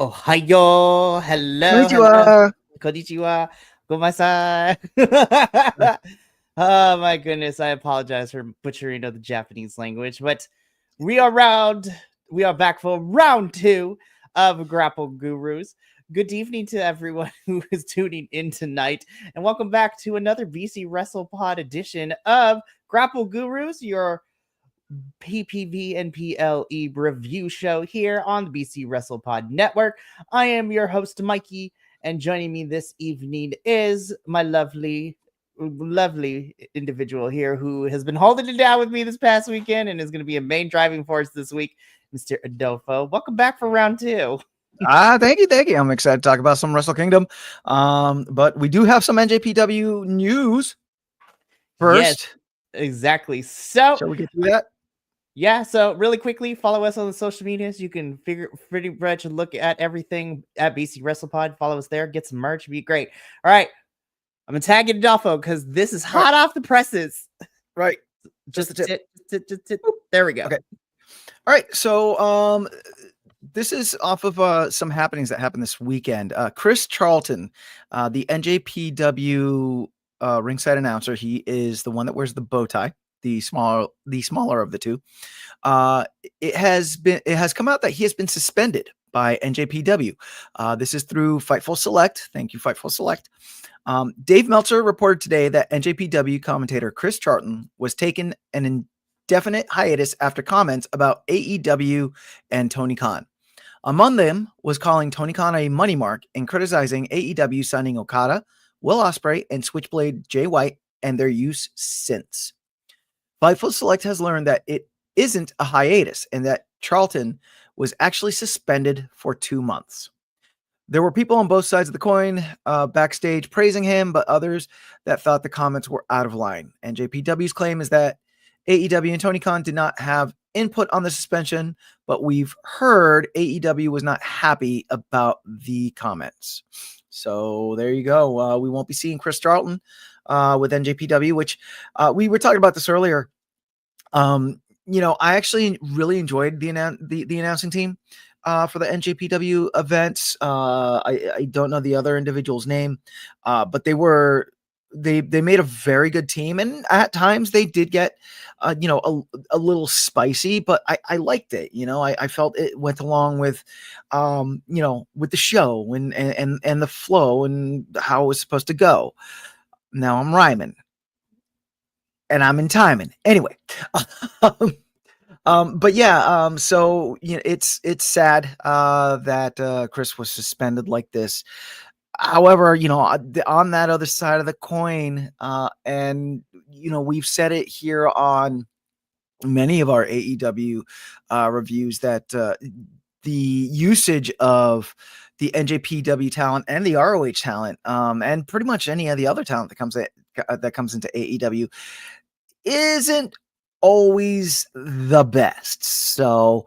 Ohayo, hello, hello, Konnichiwa. konnichiwa, gomasai. Oh my goodness, I apologize for butchering of the Japanese language, but we are back for round 2 of Grapple Gurus. Good evening to everyone who is tuning in tonight, and welcome back to another BC Wrestle Pod edition of Grapple Gurus, your PPV and PLE review show here on the BC Wrestle Pod Network. I am your host, Mikey, and joining me this evening is my lovely individual here who has been holding it down with me this past weekend and is going to be a main driving force this week, Mr. Adolfo. Welcome back for round 2. Thank you. I'm excited to talk about some Wrestle Kingdom. But we do have some NJPW news first. Yes, exactly. So shall we get through that? Yeah, so really quickly, follow us on the social medias. You can pretty much look at everything at BC WrestlePod. Follow us there, get some merch, be great. All right, I'm gonna tag it Adolfo because this is hot off the presses. Right, just there we go. Okay. All right, so this is off of some happenings that happened this weekend. Chris Charlton, the NJPW ringside announcer, he is the one that wears the bow tie. The smaller of the two. It has come out that he has been suspended by NJPW. This is through Fightful Select. Thank you, Fightful Select. Dave Meltzer reported today that NJPW commentator Chris Charlton was taken an indefinite hiatus after comments about AEW and Tony Khan. Among them was calling Tony Khan a money mark and criticizing AEW signing Okada, Will Ospreay, and Switchblade Jay White and their use since. Fightful Select has learned that it isn't a hiatus and that Charlton was actually suspended for 2 months. There were people on both sides of the coin backstage praising him, but others that thought the comments were out of line. NJPW's claim is that AEW and Tony Khan did not have input on the suspension, but we've heard AEW was not happy about the comments. So there you go. We won't be seeing Chris Charlton with NJPW, which we were talking about this earlier. I actually really enjoyed the announcing team for the NJPW events. I don't know the other individual's name, but they made a very good team, and at times they did get a little spicy, but I liked it. I felt it went along with with the show and the flow and how it was supposed to go. Now I'm rhyming and I'm in timing anyway. But yeah, so it's sad that Chris was suspended like this. However, on that other side of the coin, and we've said it here on many of our AEW reviews that the usage of the NJPW talent and the ROH talent, and pretty much any of the other talent that comes into AEW isn't always the best. So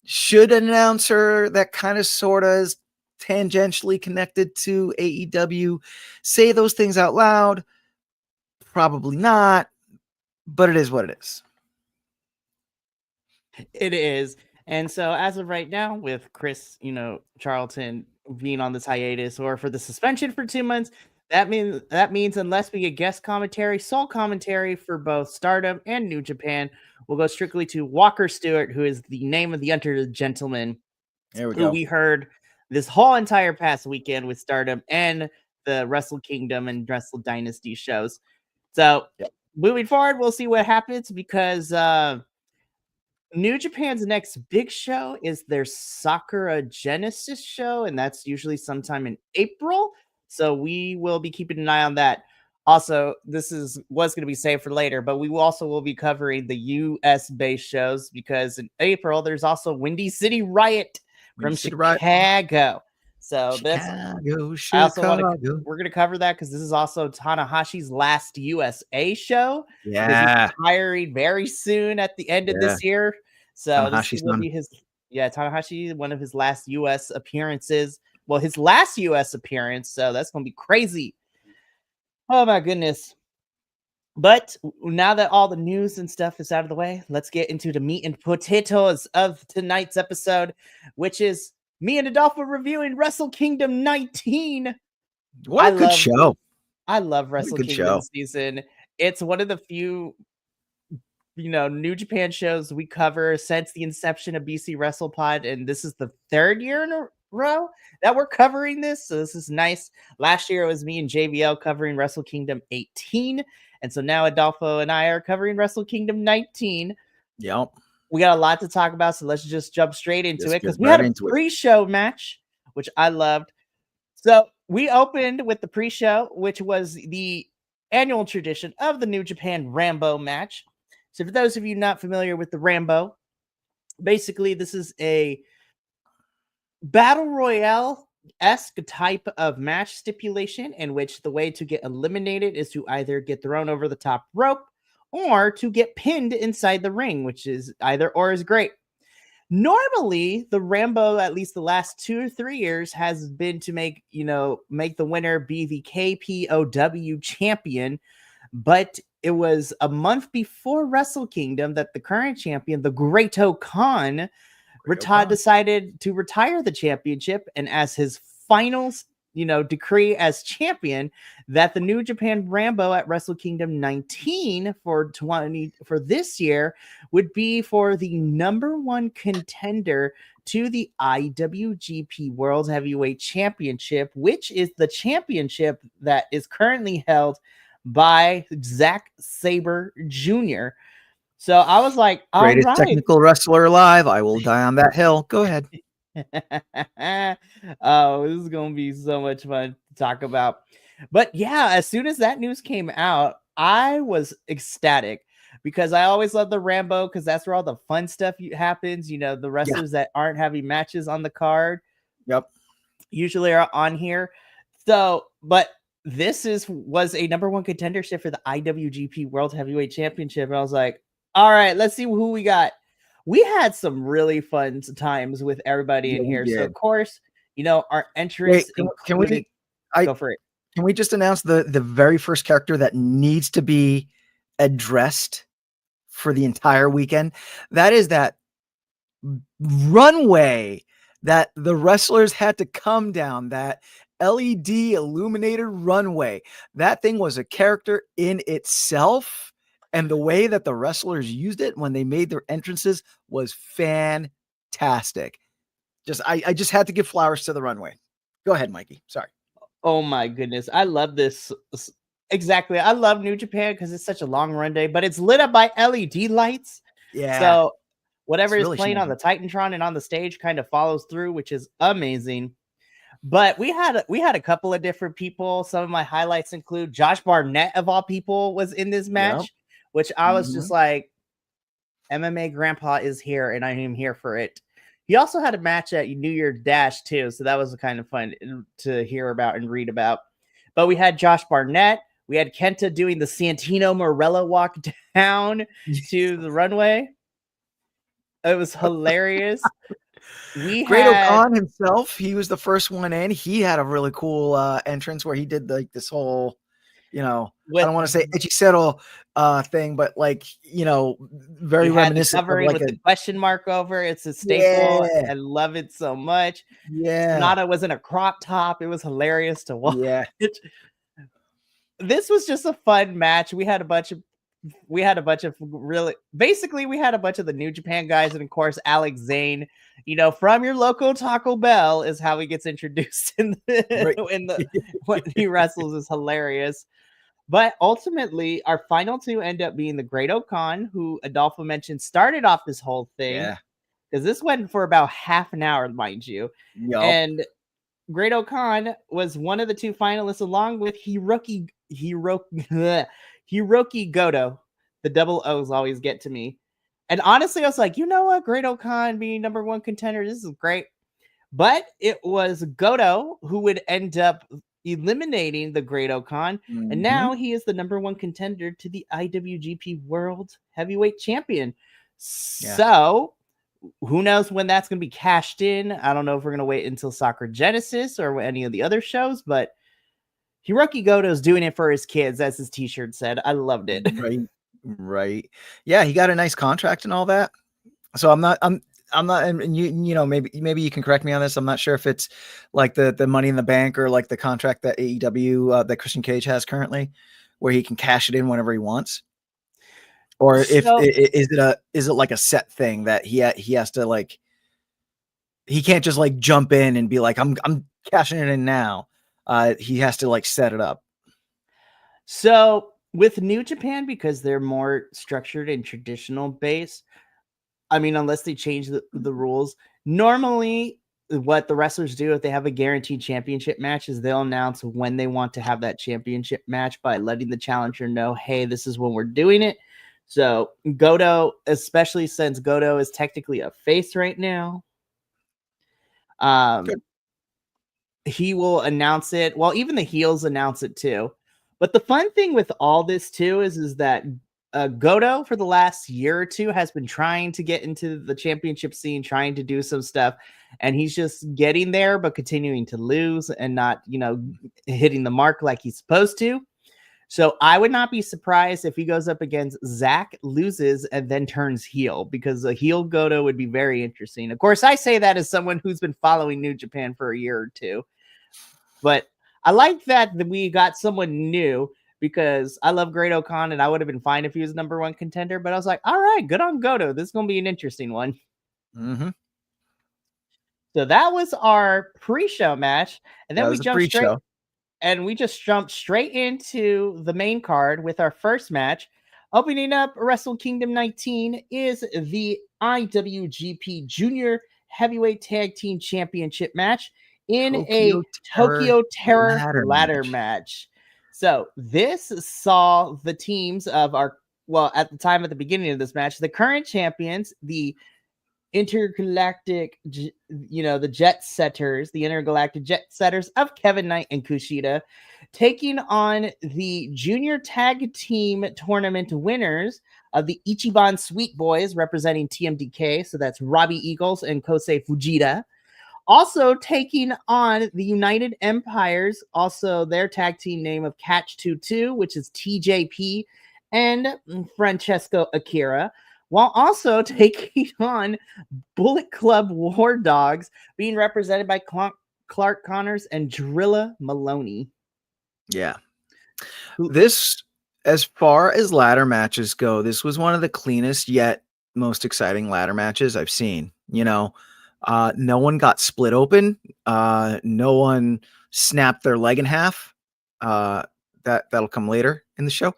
should an announcer that kind of sort of is tangentially connected to AEW say those things out loud? Probably not, but it is what it is. It is. And so as of right now, with Chris, Charlton being on this hiatus or for the suspension for 2 months, that means unless we get guest commentary, sole commentary for both Stardom and New Japan, we'll go strictly to Walker Stewart, who is the name of the Under Gentleman, who we heard this whole entire past weekend with Stardom and the Wrestle Kingdom and Wrestle Dynasty shows. So moving forward, we'll see what happens because New Japan's next big show is their Sakura Genesis show, and that's usually sometime in April. So we will be keeping an eye on that. Also, was going to be saved for later, but we will be covering the US-based shows because in April there's also Windy City Riot from Chicago. So we're going to cover that because this is also Tanahashi's last USA show. Yeah, he's retiring very soon at the end of this year. So this will be Tanahashi, one of his last US appearances. Well, his last US appearance, so that's going to be crazy. Oh my goodness. But now that all the news and stuff is out of the way, let's get into the meat and potatoes of tonight's episode, which is Me and Adolfo reviewing Wrestle Kingdom 19. What a good show. I love What a Wrestle good Kingdom show. season. It's one of the few, New Japan shows we cover since the inception of BC WrestlePod, and this is the third year in a row that we're covering this. So this is nice. Last year it was me and JVL covering Wrestle Kingdom 18, and so now Adolfo and I are covering Wrestle Kingdom 19. Yep. We got a lot to talk about, so let's just jump straight into it because we right had a into it. pre-show match, which I loved. So we opened with the pre-show, which was the annual tradition of the New Japan Rambo match. So for those of you not familiar with the Rambo, basically this is a battle royale-esque type of match stipulation in which the way to get eliminated is to either get thrown over the top rope or to get pinned inside the ring, which is either or is great. Normally, the Rambo, at least the last 2 or 3 years, has been to make the winner be the KPOW champion. But it was a month before Wrestle Kingdom that the current champion, the Great-O-Khan, decided to retire the championship. And as his final, decree as champion, that the New Japan Rambo at Wrestle Kingdom 19 for this year would be for the number one contender to the IWGP World Heavyweight Championship, which is the championship that is currently held by Zack Sabre Jr. So I was like, greatest technical wrestler alive. I will die on that hill. Go ahead. Oh, this is gonna be so much fun to talk about. But yeah, as soon as that news came out, I was ecstatic because I always love the Rambo because that's where all the fun stuff happens. The wrestlers that aren't having matches on the card, usually are on here. So, but this was a number one contendership for the IWGP World Heavyweight Championship. And I was like, all right, let's see who we got. We had some really fun times with everybody in here. So, of course, our entrance included. Go for it. Can we just announce the very first character that needs to be addressed for the entire weekend? That is that runway that the wrestlers had to come down, that LED illuminated runway. That thing was a character in itself. And the way that the wrestlers used it when they made their entrances was fantastic. I just had to give flowers to the runway. Go ahead, Mikey. Sorry. Oh my goodness. I love this. Exactly. I love New Japan because it's such a long run day, but it's lit up by LED lights. Yeah. So whatever is playing on the Titantron and on the stage kind of follows through, which is amazing. But we had a couple of different people. Some of my highlights include Josh Barnett, of all people, was in this match, which I was just like, MMA Grandpa is here, and I am here for it. He also had a match at New Year's Dash, too, so that was kind of fun to hear about and read about. But we had Josh Barnett. We had Kenta doing the Santino Marella walk down to the runway. It was hilarious. Great-O-Khan himself, he was the first one in. He had a really cool entrance where he did this whole, I don't want to say Hechicero thing, but very reminiscent of with the question mark over. It's a staple. Yeah. I love it so much. Yeah. Sonata was in a crop top. It was hilarious to watch. Yeah. This was just a fun match. We had a bunch of we had a bunch of the New Japan guys, and of course Alex Zane, from your local Taco Bell is how he gets introduced when he wrestles is hilarious. But ultimately, our final two end up being the Great-O-Khan, who Adolfo mentioned started off this whole thing. Yeah. Because this went for about half an hour, mind you. Yep. And Great-O-Khan was one of the two finalists, along with Hiroki Goto. The double O's always get to me. And honestly, I was like, you know what? Great-O-Khan being number one contender, this is great. But it was Goto who would end up eliminating the Great-O-Khan. Mm-hmm. And now he is the number one contender to the IWGP World Heavyweight Champion. Yeah. So who knows when that's going to be cashed in? I don't know if we're going to wait until Soccer Genesis or any of the other shows, but Hiroki Goto's doing it for his kids, as his t-shirt said. I loved it. Right. Yeah, he got a nice contract and all that. So I'm not, and you know, maybe you can correct me on this. I'm not sure if it's like the Money in the Bank or like the contract that AEW that Christian Cage has currently, where he can cash it in whenever he wants, or if So is it like a set thing that he has to like, he can't just like jump in and be like, I'm cashing it in now. He has to like set it up. So with New Japan, because they're more structured and traditional base, I mean, unless they change the rules, normally what the wrestlers do if they have a guaranteed championship match is they'll announce when they want to have that championship match by letting the challenger know, hey, this is when we're doing it. So Goto, especially since Goto is technically a face right now, Good. he will announce it. Well, even the heels announce it too. But the fun thing with all this too is that Goto for the last year or two has been trying to get into the championship scene, trying to do some stuff, and he's just getting there, but continuing to lose and not, hitting the mark like he's supposed to. So I would not be surprised if he goes up against Zach, loses, and then turns heel, because a heel Goto would be very interesting. Of course, I say that as someone who's been following New Japan for a year or two. But I like that we got someone new, because I love Great O'Khan, and I would have been fine if he was number one contender. But I was like, all right, good on Goto. This is going to be an interesting one. Mm-hmm. So that was our pre-show match. And then That we was a jumped straight. pre-show. And we just jumped straight into the main card with our first match. Opening up Wrestle Kingdom 19 is the IWGP Junior Heavyweight Tag Team Championship match in a Tokyo Terror ladder match. So this saw the teams of at the time at the beginning of this match, the current champions, the intergalactic, the jet setters, the intergalactic jet setters of Kevin Knight and Kushida, taking on the junior tag team tournament winners of the Ichiban Sweet Boys, representing TMDK. So that's Robbie Eagles and Kosei Fujita. Also taking on the United Empires, also their tag team name of Catch 22, which is TJP and Francesco Akira, while also taking on Bullet Club War Dogs, being represented by Clark Connors and Drilla Maloney. Yeah. This, as far as ladder matches go, this was one of the cleanest yet most exciting ladder matches I've seen. No one got split open. No one snapped their leg in half. That'll come later in the show.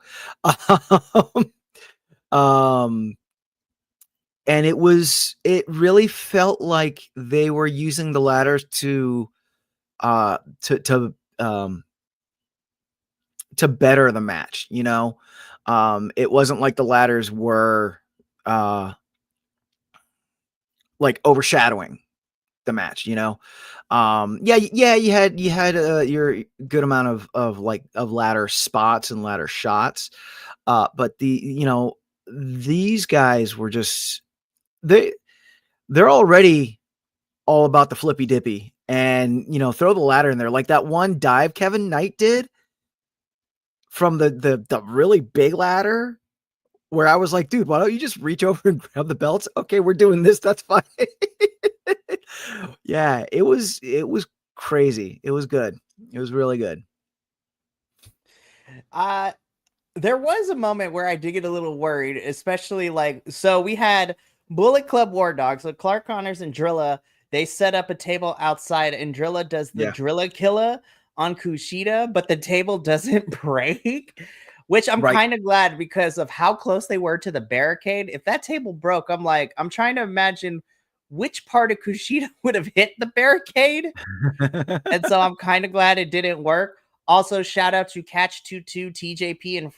And it really felt like they were using the ladders to better the match. It wasn't like the ladders were like overshadowing the match. You had your good amount of ladder spots and ladder shots, but these guys were just, they're already all about the flippy dippy, and throw the ladder in there, like that one dive Kevin Knight did from the really big ladder, where I was like, dude, why don't you just reach over and grab the belts? Okay, we're doing this. That's fine. Yeah, it was crazy. It was good. It was really good. There was a moment where I did get a little worried, especially so we had Bullet Club War Dogs, so Clark Connors and Drilla, they set up a table outside, and Drilla does the Drilla Killer on Kushida, but the table doesn't break, which I'm kind of glad, because of how close they were to the barricade. If that table broke, I'm trying to imagine which part of Kushida would have hit the barricade. And so I'm kind of glad it didn't work. Also, shout out to Catch 22, TJP, and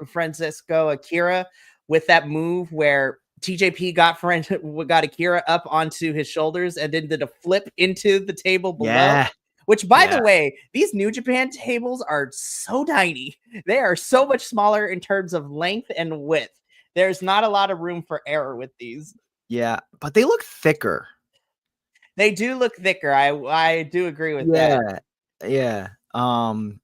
Francesco Akira with that move where TJP got Akira up onto his shoulders and then did a flip into the table below. Yeah. Which, by the way, these New Japan tables are so tiny. They are so much smaller in terms of length and width. There's not a lot of room for error with these. Yeah, but they look thicker. They do look thicker. I do agree with that. Yeah. No,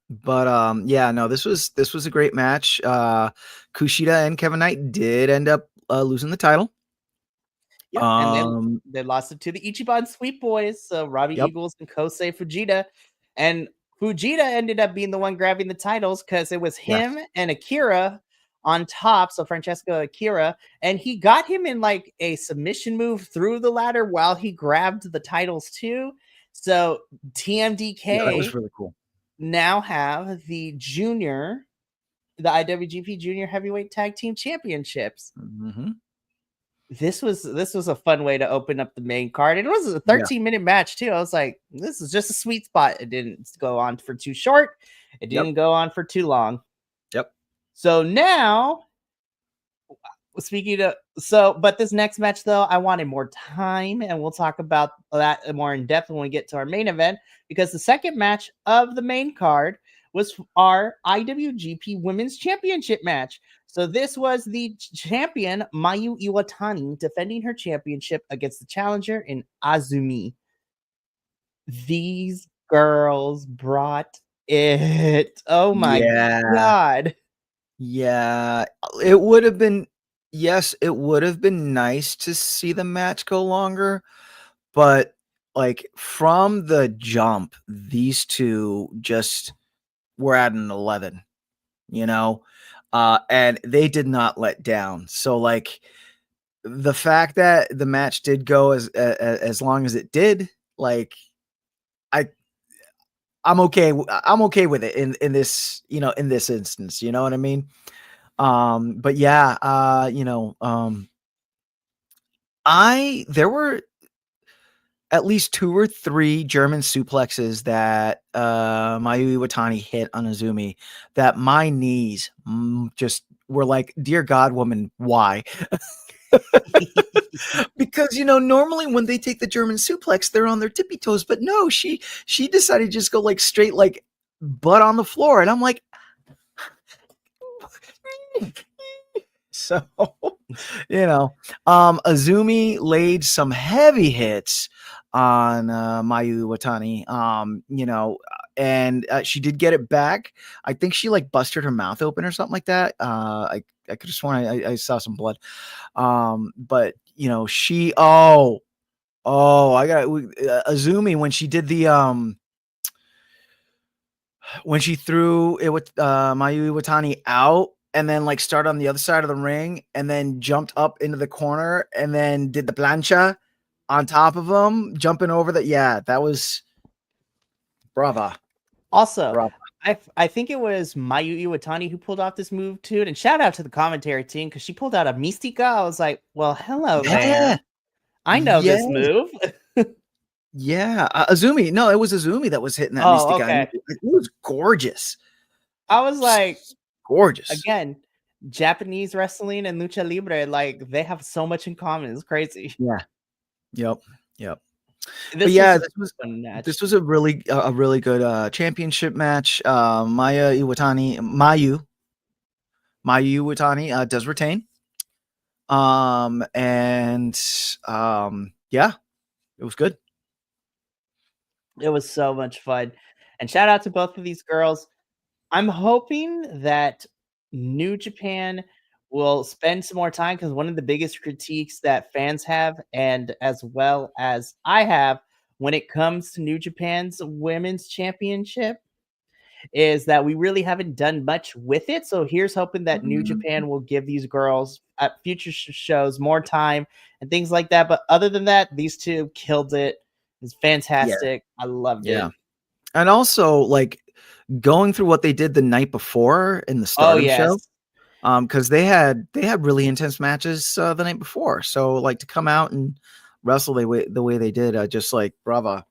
this was a great match. Kushida and Kevin Knight did end up losing the title. Yeah, and then they lost it to the Ichiban Sweet Boys, so Robbie Yep. Eagles and Kosei Fujita, and Fujita ended up being the one grabbing the titles because it was Yes. him and Akira on top, so Francesco Akira, and he got him in like a submission move through the ladder while he grabbed the titles too. So TMDK Yeah, that was really cool. now have the IWGP Junior Heavyweight Tag Team Championships. Mm-hmm. This was a fun way to open up the main card. And it was a 13-minute match too. I was like, this is just a sweet spot. It didn't go on for too short. It didn't go on for too long. Yep. So now, but this next match though, I wanted more time, and we'll talk about that more in depth when we get to our main event, because the second match of the main card was our IWGP Women's Championship match. So this was the champion Mayu Iwatani defending her championship against the challenger in Azumi. These girls brought it. Oh my god. Yeah, it would have been nice to see the match go longer, but like from the jump, these two just were at an 11, and they did not let down. So like the fact that the match did go as long as it did, like I'm okay with it in this, in this instance, you know what I mean? But yeah, there were at least 2 or 3 German suplexes that Mayu Iwatani hit on Azumi that my knees just were like, dear God, woman, why? Because normally when they take the German suplex, they're on their tippy toes, but no, she decided to just go like straight, like butt on the floor, and I'm like, so Azumi laid some heavy hits on Mayu Iwatani, and she did get it back. I think she like busted her mouth open or something like that. I could have sworn I saw some blood. But she I got Azumi when she did the when she threw it with Mayu Iwatani out and then like started on the other side of the ring and then jumped up into the corner and then did the plancha on top of him, jumping over that. Yeah, that was brava. Also, Brava. I think it was Mayu Iwatani who pulled off this move too. And shout out to the commentary team because she pulled out a Mystica. I was like, well, hello there. I know this move. Yeah, Azumi. No, it was Azumi that was hitting that Mystica. Okay. It was gorgeous. I was like, gorgeous. Again, Japanese wrestling and lucha libre, like they have so much in common. It's crazy. Yeah. Yep. This was a really good championship match. Mayu Iwatani does retain. Yeah, it was good. It was so much fun. And shout out to both of these girls. I'm hoping that New Japan will spend some more time, because one of the biggest critiques that fans have, and as well as I have, when it comes to New Japan's women's championship, is that we really haven't done much with it. So here's hoping that New Japan will give these girls at future shows more time and things like that. But other than that, these two killed it. It's fantastic. Yeah. I loved it. And also, like, going through what they did the night before in the Stardom show, because they had really intense matches the night before. So, like, to come out and wrestle the way they did, just like brava.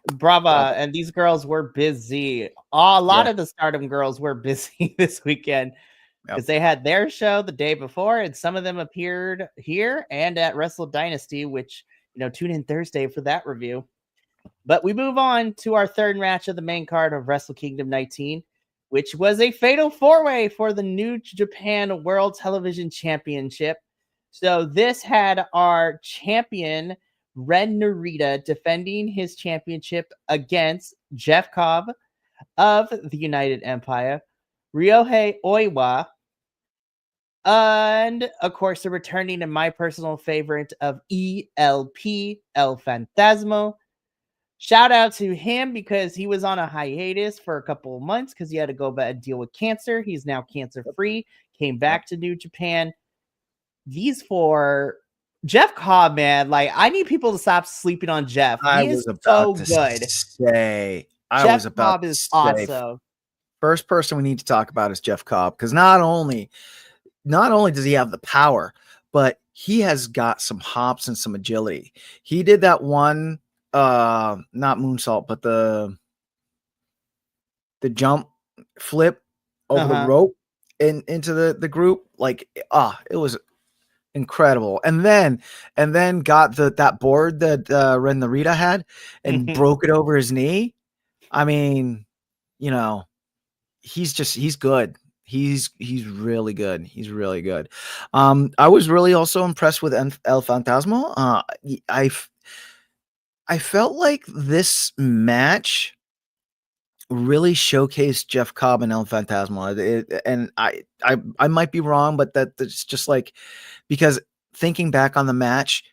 And these girls were busy. A lot of the Stardom girls were busy this weekend because they had their show the day before, and some of them appeared here and at Wrestle Dynasty, which, tune in Thursday for that review. But we move on to our third match of the main card of Wrestle Kingdom 19, which was a fatal 4-way for the New Japan World Television Championship. So this had our champion, Ren Narita, defending his championship against Jeff Cobb of the United Empire, Ryohei Oiwa And of course, the returning and my personal favorite of ELP, El Fantasmo. Shout out to him because he was on a hiatus for a couple of months because he had to go back and deal with cancer. He's now cancer free, came Yep. back to New Japan. These four, Jeff Cobb, man, like I need people to stop sleeping on Jeff. I He is was about so to good. say, Jeff Cobb is awesome. first person we need to talk about is Jeff Cobb, because not only does he have the power, but he has got some hops and some agility. He did that one, not moonsault, but the jump flip over the rope into the group. Like, it was incredible. And then got that board that Ren Narita had and broke it over his knee. I mean, he's good. He's really good. He's really good. I was really also impressed with El Fantasma. I felt like this match really showcased Jeff Cobb and El Fantasma. And I might be wrong, but that's just like, because thinking back on the match,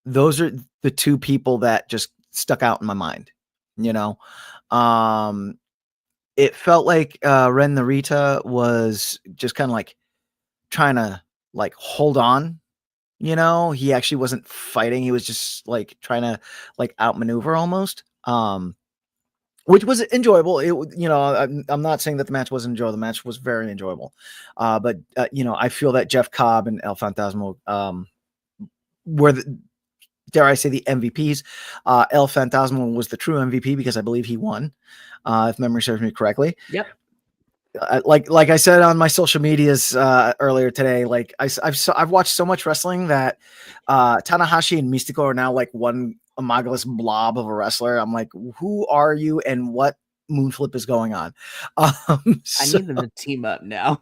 those are the two people that just stuck out in my mind. It felt like Ren Narita was just kind of like trying to like hold on. He actually wasn't fighting. He was just like trying to like outmaneuver almost. Which was enjoyable. I'm not saying that the match wasn't enjoyable. The match was very enjoyable. But I feel that Jeff Cobb and El Fantasma were dare I say, the MVPs. El Fantasma was the true MVP because I believe he won, if memory serves me correctly. Yep. Like I said on my social medias earlier today, like I've watched so much wrestling that Tanahashi and Mystico are now like one homogeneous blob of a wrestler. I'm like, who are you and what moonflip is going on? I need them to team up now.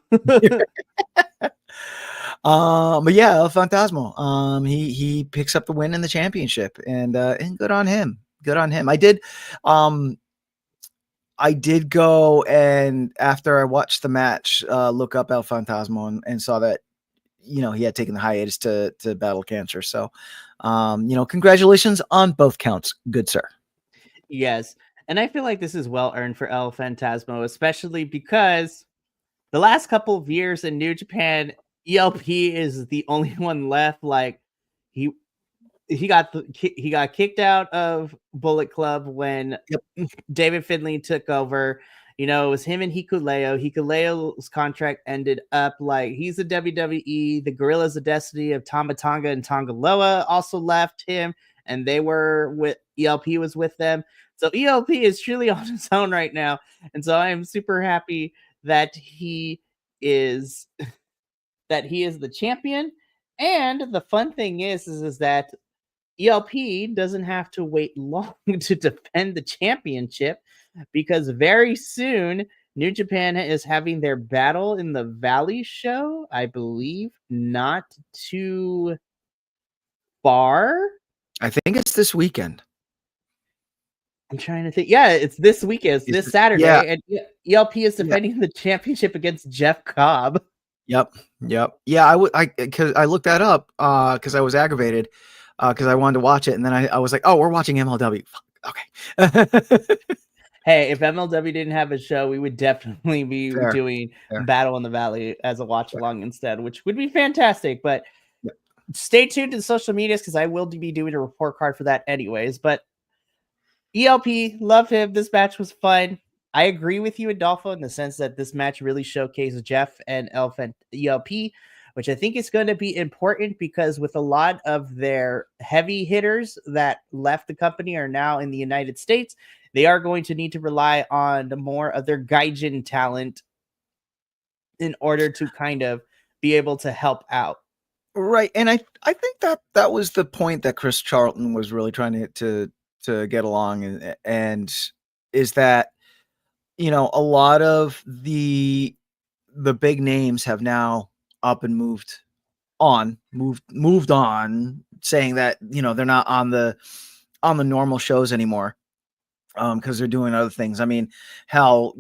But yeah, El Fantasma. He picks up the win in the championship, and good on him. Good on him. I did go, and after I watched the match, look up El Fantasma and saw that he had taken the hiatus to battle cancer. So, congratulations on both counts, good sir. Yes, and I feel like this is well earned for El Fantasma, especially because the last couple of years in New Japan, ELP is the only one left. Like he got kicked out of Bullet Club when David Finlay took over. It was him and Hikuleo. Hikuleo's contract ended up. Like, he's a WWE. The Gorillas of Destiny of Tama Tonga and Tongaloa also left him, and they were with ELP was with them. So ELP is truly on his own right now, and so I am super happy that he is the champion. And the fun thing is that ELP doesn't have to wait long to defend the championship, because very soon New Japan is having their Battle in the Valley show, I believe, not too far. I think it's this weekend. I'm trying to think. Yeah, it's this weekend. It's this Saturday. Yeah. And ELP is defending the championship against Jeff Cobb. Yep. Yeah, because I looked that up because I was aggravated because I wanted to watch it, and then I was like, oh, we're watching MLW. Okay. Hey, if MLW didn't have a show, we would definitely be doing Battle in the Valley as a watch along instead, which would be fantastic. But stay tuned to the social medias because I will be doing a report card for that anyways. But ELP, love him. This match was fun. I agree with you, Adolfo, in the sense that this match really showcased Jeff and ELP, which I think is going to be important because with a lot of their heavy hitters that left the company are now in the United States, they are going to need to rely on more of their Gaijin talent in order to kind of be able to help out. Right. And I think that was the point that Chris Charlton was really trying to get along, and is that, a lot of the big names have now up and moved on, saying that, they're not on the normal shows anymore. Because they're doing other things. I mean, hell,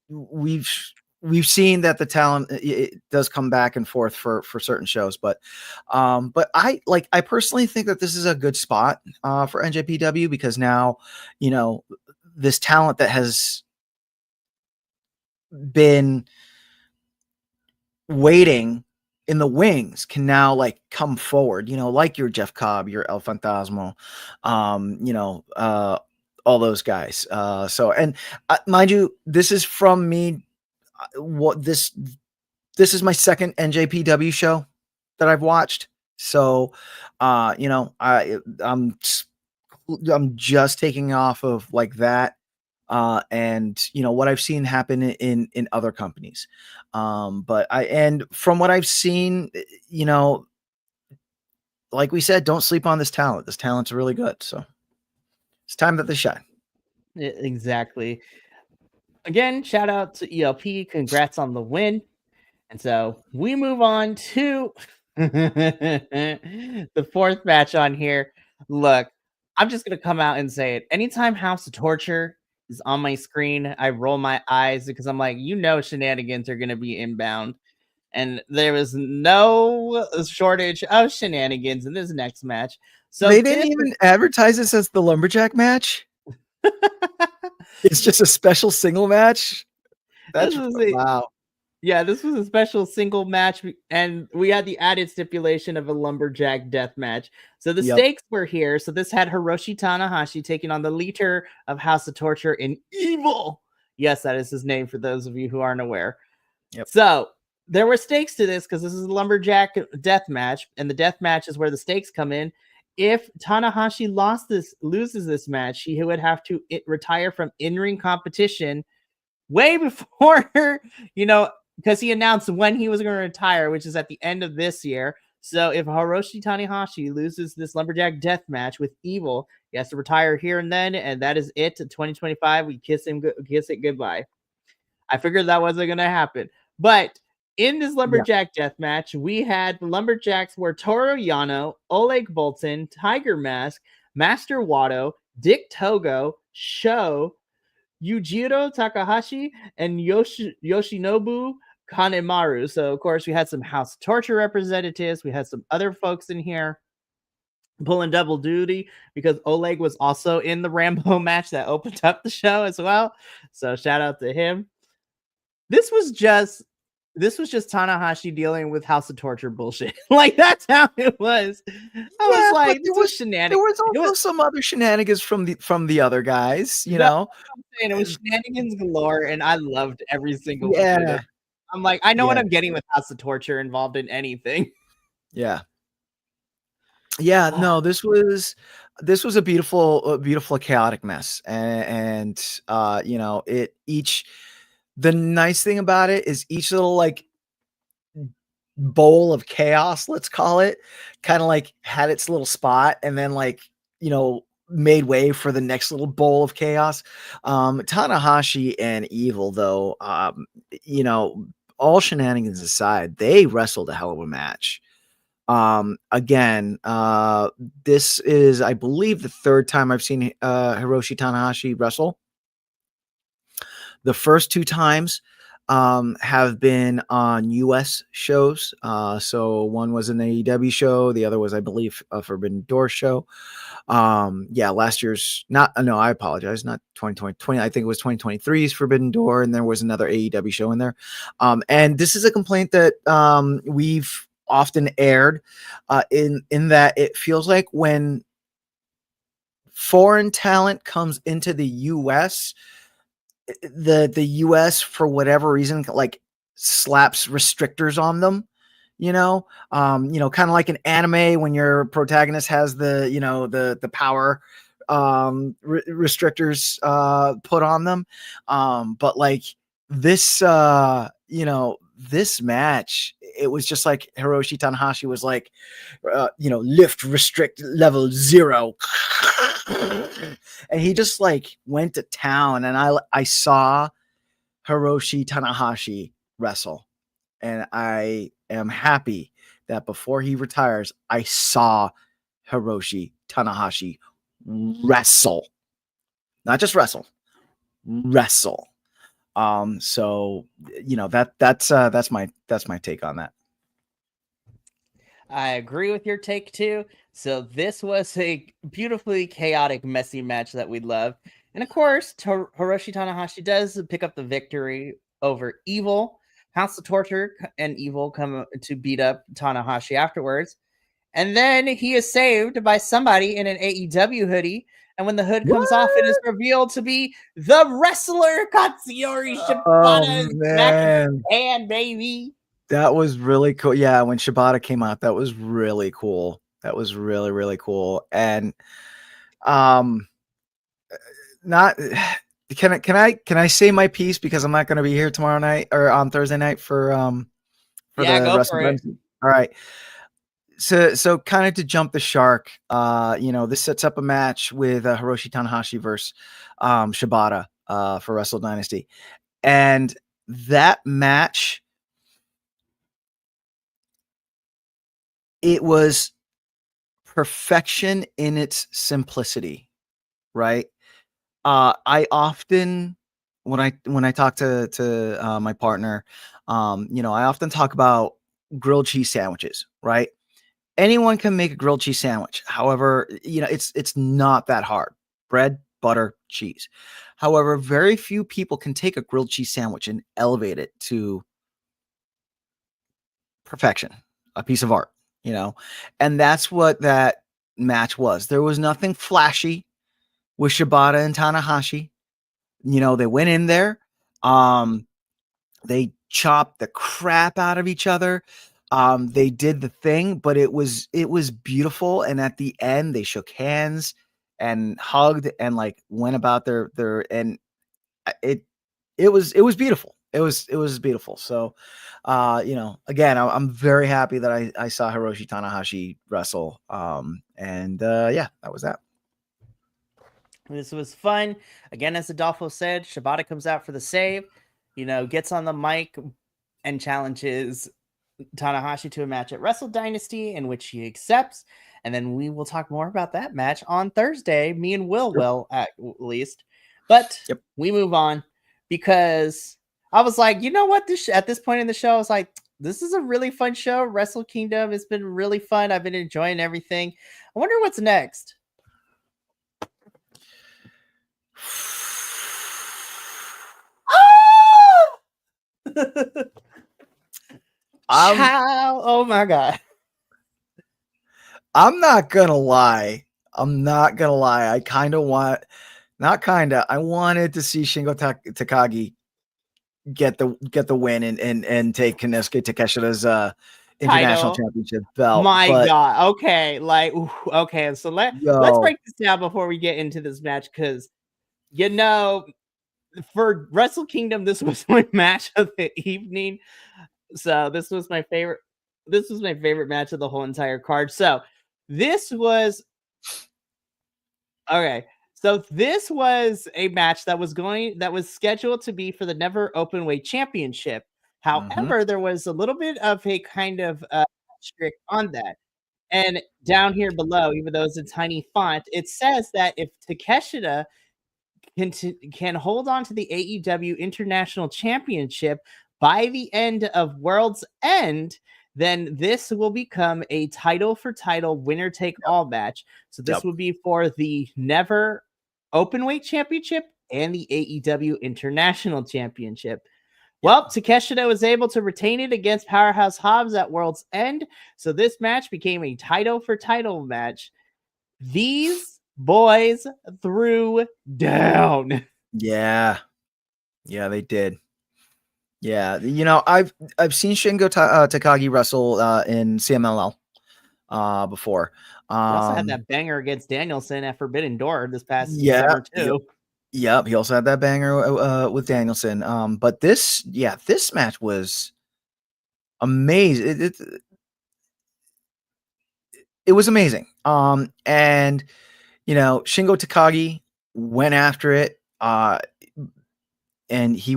we've we've seen that the talent it does come back and forth for certain shows, but I personally think that this is a good spot for NJPW, because now, this talent that has been waiting in the wings can now like come forward, like your Jeff Cobb, your El Fantasmo, all those guys. And mind you, this is from me. What this is my second NJPW show that I've watched. So, I'm just taking off of like that. And what I've seen happen in other companies. And from what I've seen, like we said, don't sleep on this talent. This talent's really good. So it's time that they shine. Exactly. Again, shout out to ELP. Congrats on the win. And so we move on to the fourth match on here. Look, I'm just going to come out and say it. Anytime House of Torture is on my screen, I roll my eyes because I'm like, shenanigans are going to be inbound. And there was no shortage of shenanigans in this next match. So they didn't even advertise this as the Lumberjack match. It's just a special single match. That's wow. Yeah, this was a special single match, and we had the added stipulation of a lumberjack death match. So the stakes were here. So this had Hiroshi Tanahashi taking on the leader of House of Torture in Evil. Yes, that is his name for those of you who aren't aware. Yep. So there were stakes to this because this is a lumberjack death match, and the death match is where the stakes come in. If Tanahashi loses this match, he would have to retire from in-ring competition way before, because he announced when he was going to retire, which is at the end of this year. So if Hiroshi Tanahashi loses this lumberjack death match with Evil, he has to retire here and then, and that is it. 2025, we kiss it goodbye. I figured that wasn't going to happen, but in this lumberjack death match, we had the lumberjacks were Toru Yano, Oleg Bolton, Tiger Mask, Master Wato, Dick Togo, Sho, Yujiro Takahashi, and Yoshinobu Kanemaru. So, of course, we had some House Torture representatives. We had some other folks in here pulling double duty because Oleg was also in the Rambo match that opened up the show as well. So, shout out to him. This was just Tanahashi dealing with House of Torture bullshit. Like, that's how it was. I was like, there was shenanigans. There was also some other shenanigans from the other guys, you know. I'm saying it was shenanigans galore, and I loved every single bit of it. I'm like, I know what I'm getting with House of Torture involved in anything. Yeah. No, this was a beautiful chaotic mess, and the nice thing about it is each little like bowl of chaos, let's call it, kind of like had its little spot, and then like made way for the next little bowl of chaos. Tanahashi and Evil, though, all shenanigans aside, they wrestled a hell of a match. Again, this is, I believe, the third time I've seen Hiroshi Tanahashi wrestle. The first two times have been on US shows. So one was an AEW show, the other was, I believe, a Forbidden Door show. Last year's I apologize, not 2020. I think it was 2023's Forbidden Door, and there was another AEW show in there. And this is a complaint that we've often aired in that it feels like when foreign talent comes into the US, the US, for whatever reason, like slaps restrictors on them, kind of like an anime when your protagonist has the power restrictors put on them. But like this, this match, it was just like Hiroshi Tanahashi was like, lift restrict level 0. And he just like went to town, and I saw Hiroshi Tanahashi wrestle, and I am happy that before he retires, I saw Hiroshi Tanahashi wrestle. Not just wrestle. So that's my take on that. I agree with your take too. So this was a beautifully chaotic, messy match that we love. And of course, Hiroshi Tanahashi does pick up the victory over Evil. House of Torture and Evil come to beat up Tanahashi afterwards. And then he is saved by somebody in an AEW hoodie. And when the hood comes off, it is revealed to be the wrestler Katsuyori Shibata back in Japan, baby. That was really cool. Yeah, when Shibata came out, that was really cool. That was really, really cool. And not can I say my piece because I'm not going to be here tomorrow night or on Thursday night for the go for it. All right. So kind of to jump the shark, this sets up a match with Hiroshi Tanahashi versus Shibata for Wrestle Dynasty. And that match, it was perfection in its simplicity, right? I often, when I talk to my partner, I often talk about grilled cheese sandwiches, right? Anyone can make a grilled cheese sandwich. However, it's not that hard. Bread, butter, cheese. However, very few people can take a grilled cheese sandwich and elevate it to perfection, a piece of art, and that's what that match was. There was nothing flashy with Shibata and Tanahashi. They went in there, they chopped the crap out of each other. They did the thing, but it was beautiful. And at the end, they shook hands and hugged and like went about their and it was beautiful. It was beautiful. So, again, I'm very happy that I saw Hiroshi Tanahashi wrestle. That was that. This was fun. Again, as Adolfo said, Shibata comes out for the save, gets on the mic and challenges Tanahashi to a match at Wrestle Dynasty, in which he accepts. And then we will talk more about that match on Thursday. Me and Will will, at least. But we move on because I was like, you know what? At this point in the show, I was like, this is a really fun show. Wrestle Kingdom has been really fun. I've been enjoying everything. I wonder what's next. Oh my god. I'm not gonna lie. I kind of I wanted to see Shingo Takagi get the win and take Konosuke Takeshida's international championship belt. My god. Okay, okay. So let's break this down before we get into this match, because for Wrestle Kingdom, this was my match of the evening. So this was my favorite match of the whole entire card. So this was okay. So this was a match that was scheduled to be for the Never Openweight Championship. However, there was a little bit of a kind of strict on that. And down here below, even though it's a tiny font, it says that if Takeshita can hold on to the AEW International Championship by the end of World's End, then this will become a title for title winner take all match. So this will be for the Never Openweight Championship and the AEW International Championship. Well, Takeshita was able to retain it against Powerhouse Hobbs at World's End. So this match became a title for title match. These boys threw down. Yeah, they did. Yeah, I've seen Shingo Takagi wrestle in CMLL before. He also had that banger against Danielson at Forbidden Door this past December too. Yep, he also had that banger with Danielson. But this match was amazing. It was amazing. And Shingo Takagi went after it. And he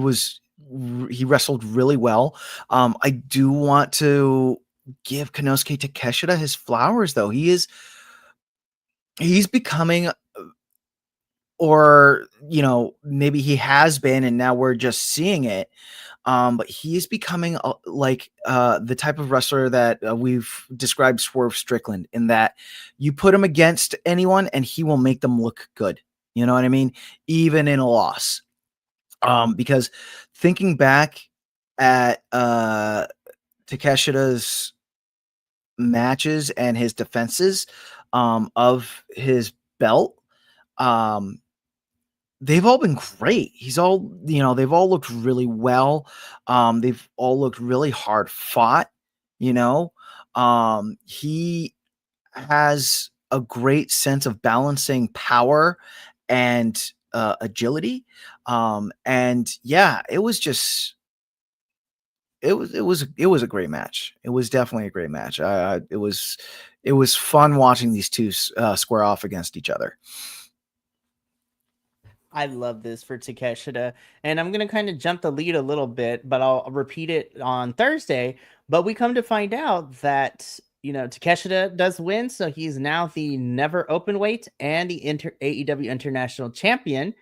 wrestled really well. I do want to give Konosuke Takeshita his flowers, though. He's becoming or maybe he has been and now we're just seeing it. But he is becoming like the type of wrestler that we've described Swerve Strickland, in that you put him against anyone and he will make them look good. You know what I mean? Even in a loss. Because thinking back at Takeshita's matches and his defenses of his belt, they've all been great. They've all looked really well. They've all looked really hard fought. He has a great sense of balancing power and agility. And yeah, it was a great match. It was definitely a great match. It was fun watching these two square off against each other. I love this for Takeshita, and I'm gonna kind of jump the lead a little bit, but I'll repeat it on Thursday. But we come to find out that Takeshita does win, so he's now the never open weight and the AEW International Champion.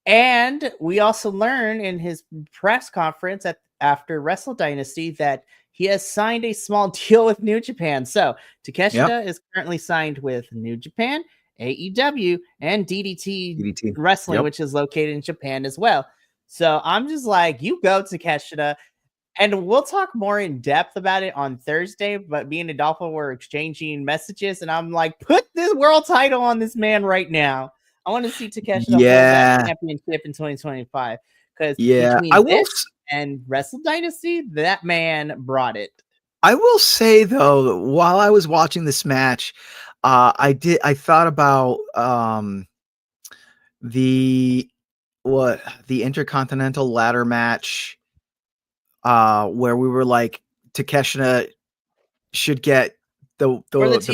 And we also learn in his press conference after Wrestle Dynasty that he has signed a small deal with New Japan. So Takeshita is currently signed with New Japan, AEW, and DDT Wrestling, which is located in Japan as well. So I'm just like, you go, Takeshita. And we'll talk more in depth about it on Thursday. But me and Adolfo were exchanging messages, and I'm like, put this world title on this man right now. I want to see Takeshita hold that championship in 2025. Because between this and Wrestle Dynasty, that man brought it. I will say though, while I was watching this match, I thought about the Intercontinental ladder match, where we were like, Takeshita should get the belt,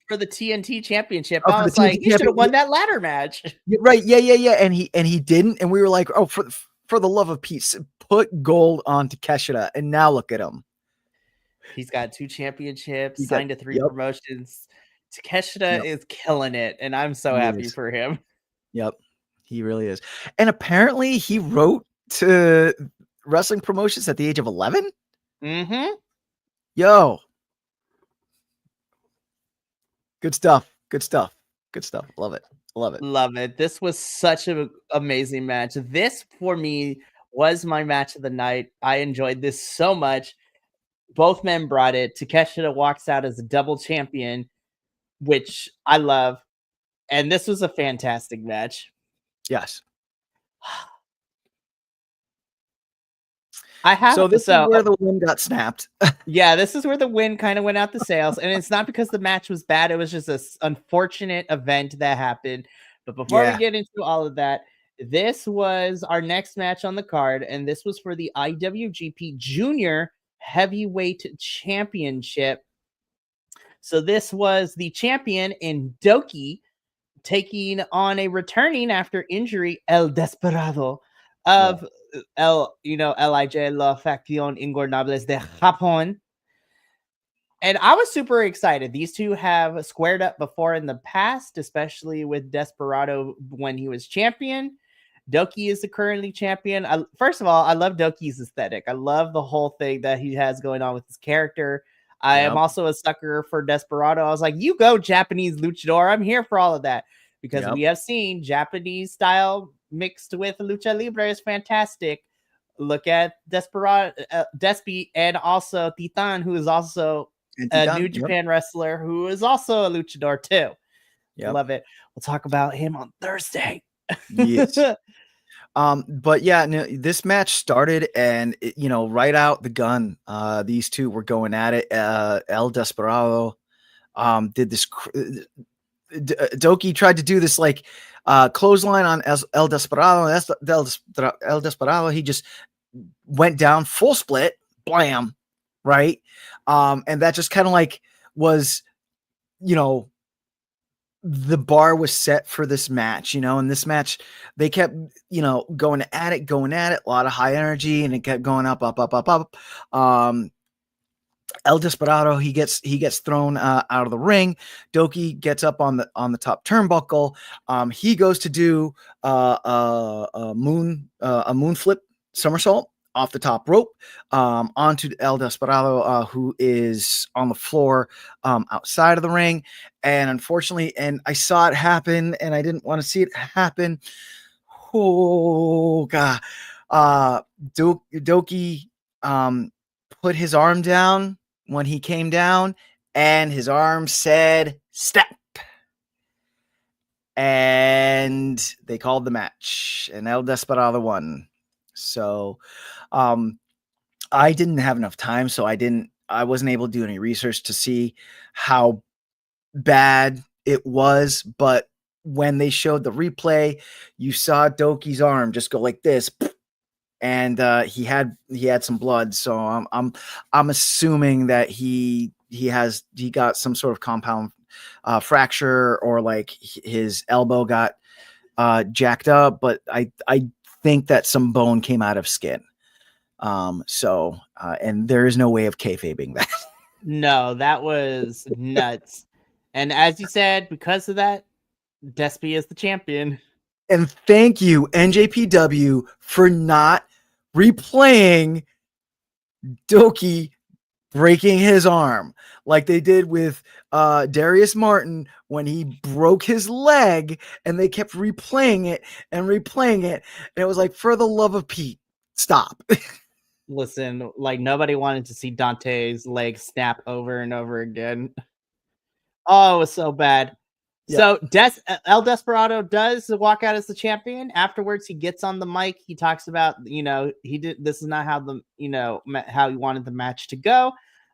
for the TNT championship. I was like, he should have won that ladder match. Right? Yeah. And he didn't, and we were like, oh, for the love of peace, put gold on Takeshita, and now look at him. He's got 2 championships, signed to 3 promotions. Takeshita is killing it, and I'm so happy for him. Yep, he really is. And apparently, he wrote to wrestling promotions at the age of 11. Mm-hmm. Yo. Good stuff. Love it. This was such an amazing match. This, for me, was my match of the night. I enjoyed this so much. Both men brought it. Takeshita walks out as a double champion, which I love. And this was a fantastic match. Yes. This is where the wind got snapped. Yeah, this is where the wind kind of went out the sails. And it's not because the match was bad. It was just an unfortunate event that happened. But before we get into all of that, this was our next match on the card. And this was for the IWGP Junior Heavyweight Championship. So this was the champion in Doki taking on a returning after injury El Desperado of LIJ, La Facción Ingornables de Japón. And I was super excited. These two have squared up before in the past, especially with Desperado when he was champion. Doki is the currently champion. First of all, I love Doki's aesthetic. I love the whole thing that he has going on with his character. I am also a sucker for Desperado. I was like, you go, Japanese luchador. I'm here for all of that. Because we have seen Japanese style mixed with lucha libre is fantastic. Look at Desperado, Despi, and also Titan, who is also a New Japan wrestler, who is also a luchador too. Love it. We'll talk about him on Thursday. Yes. But yeah, no, this match started, and right out the gun, these two were going at it. El Desperado did this. Doki tried to do this like clothesline on El Desperado. El Desperado, he just went down full split, blam, right? And that just kind of like was, the bar was set for this match, and this match, they kept, going at it, a lot of high energy, and it kept going up. El Desperado, he gets thrown out of the ring. Doki gets up on the top turnbuckle. He goes to do a moon flip somersault off the top rope onto El Desperado, who is on the floor outside of the ring. And unfortunately, and I saw it happen, and I didn't want to see it happen. Oh God, Doki put his arm down when he came down, and his arm said step, and they called the match, and El Desperado won. So I didn't have enough time, so I wasn't able to do any research to see how bad it was, but when they showed the replay, you saw Doki's arm just go like this, and he had some blood. So I'm assuming that he got some sort of compound fracture, or like his elbow got jacked up. But I think that some bone came out of skin. And there is no way of kayfabing that. No, that was nuts. And as you said, because of that, Despy is the champion. And thank you, NJPW, for not replaying Doki breaking his arm like they did with Darius Martin when he broke his leg, and they kept replaying it. And it was like, for the love of Pete, stop. Listen, like nobody wanted to see Dante's leg snap over and over again. Oh, it was so bad. Yeah. So El Desperado does walk out as the champion. Afterwards, he gets on the mic. He talks about, this is not how how he wanted the match to go,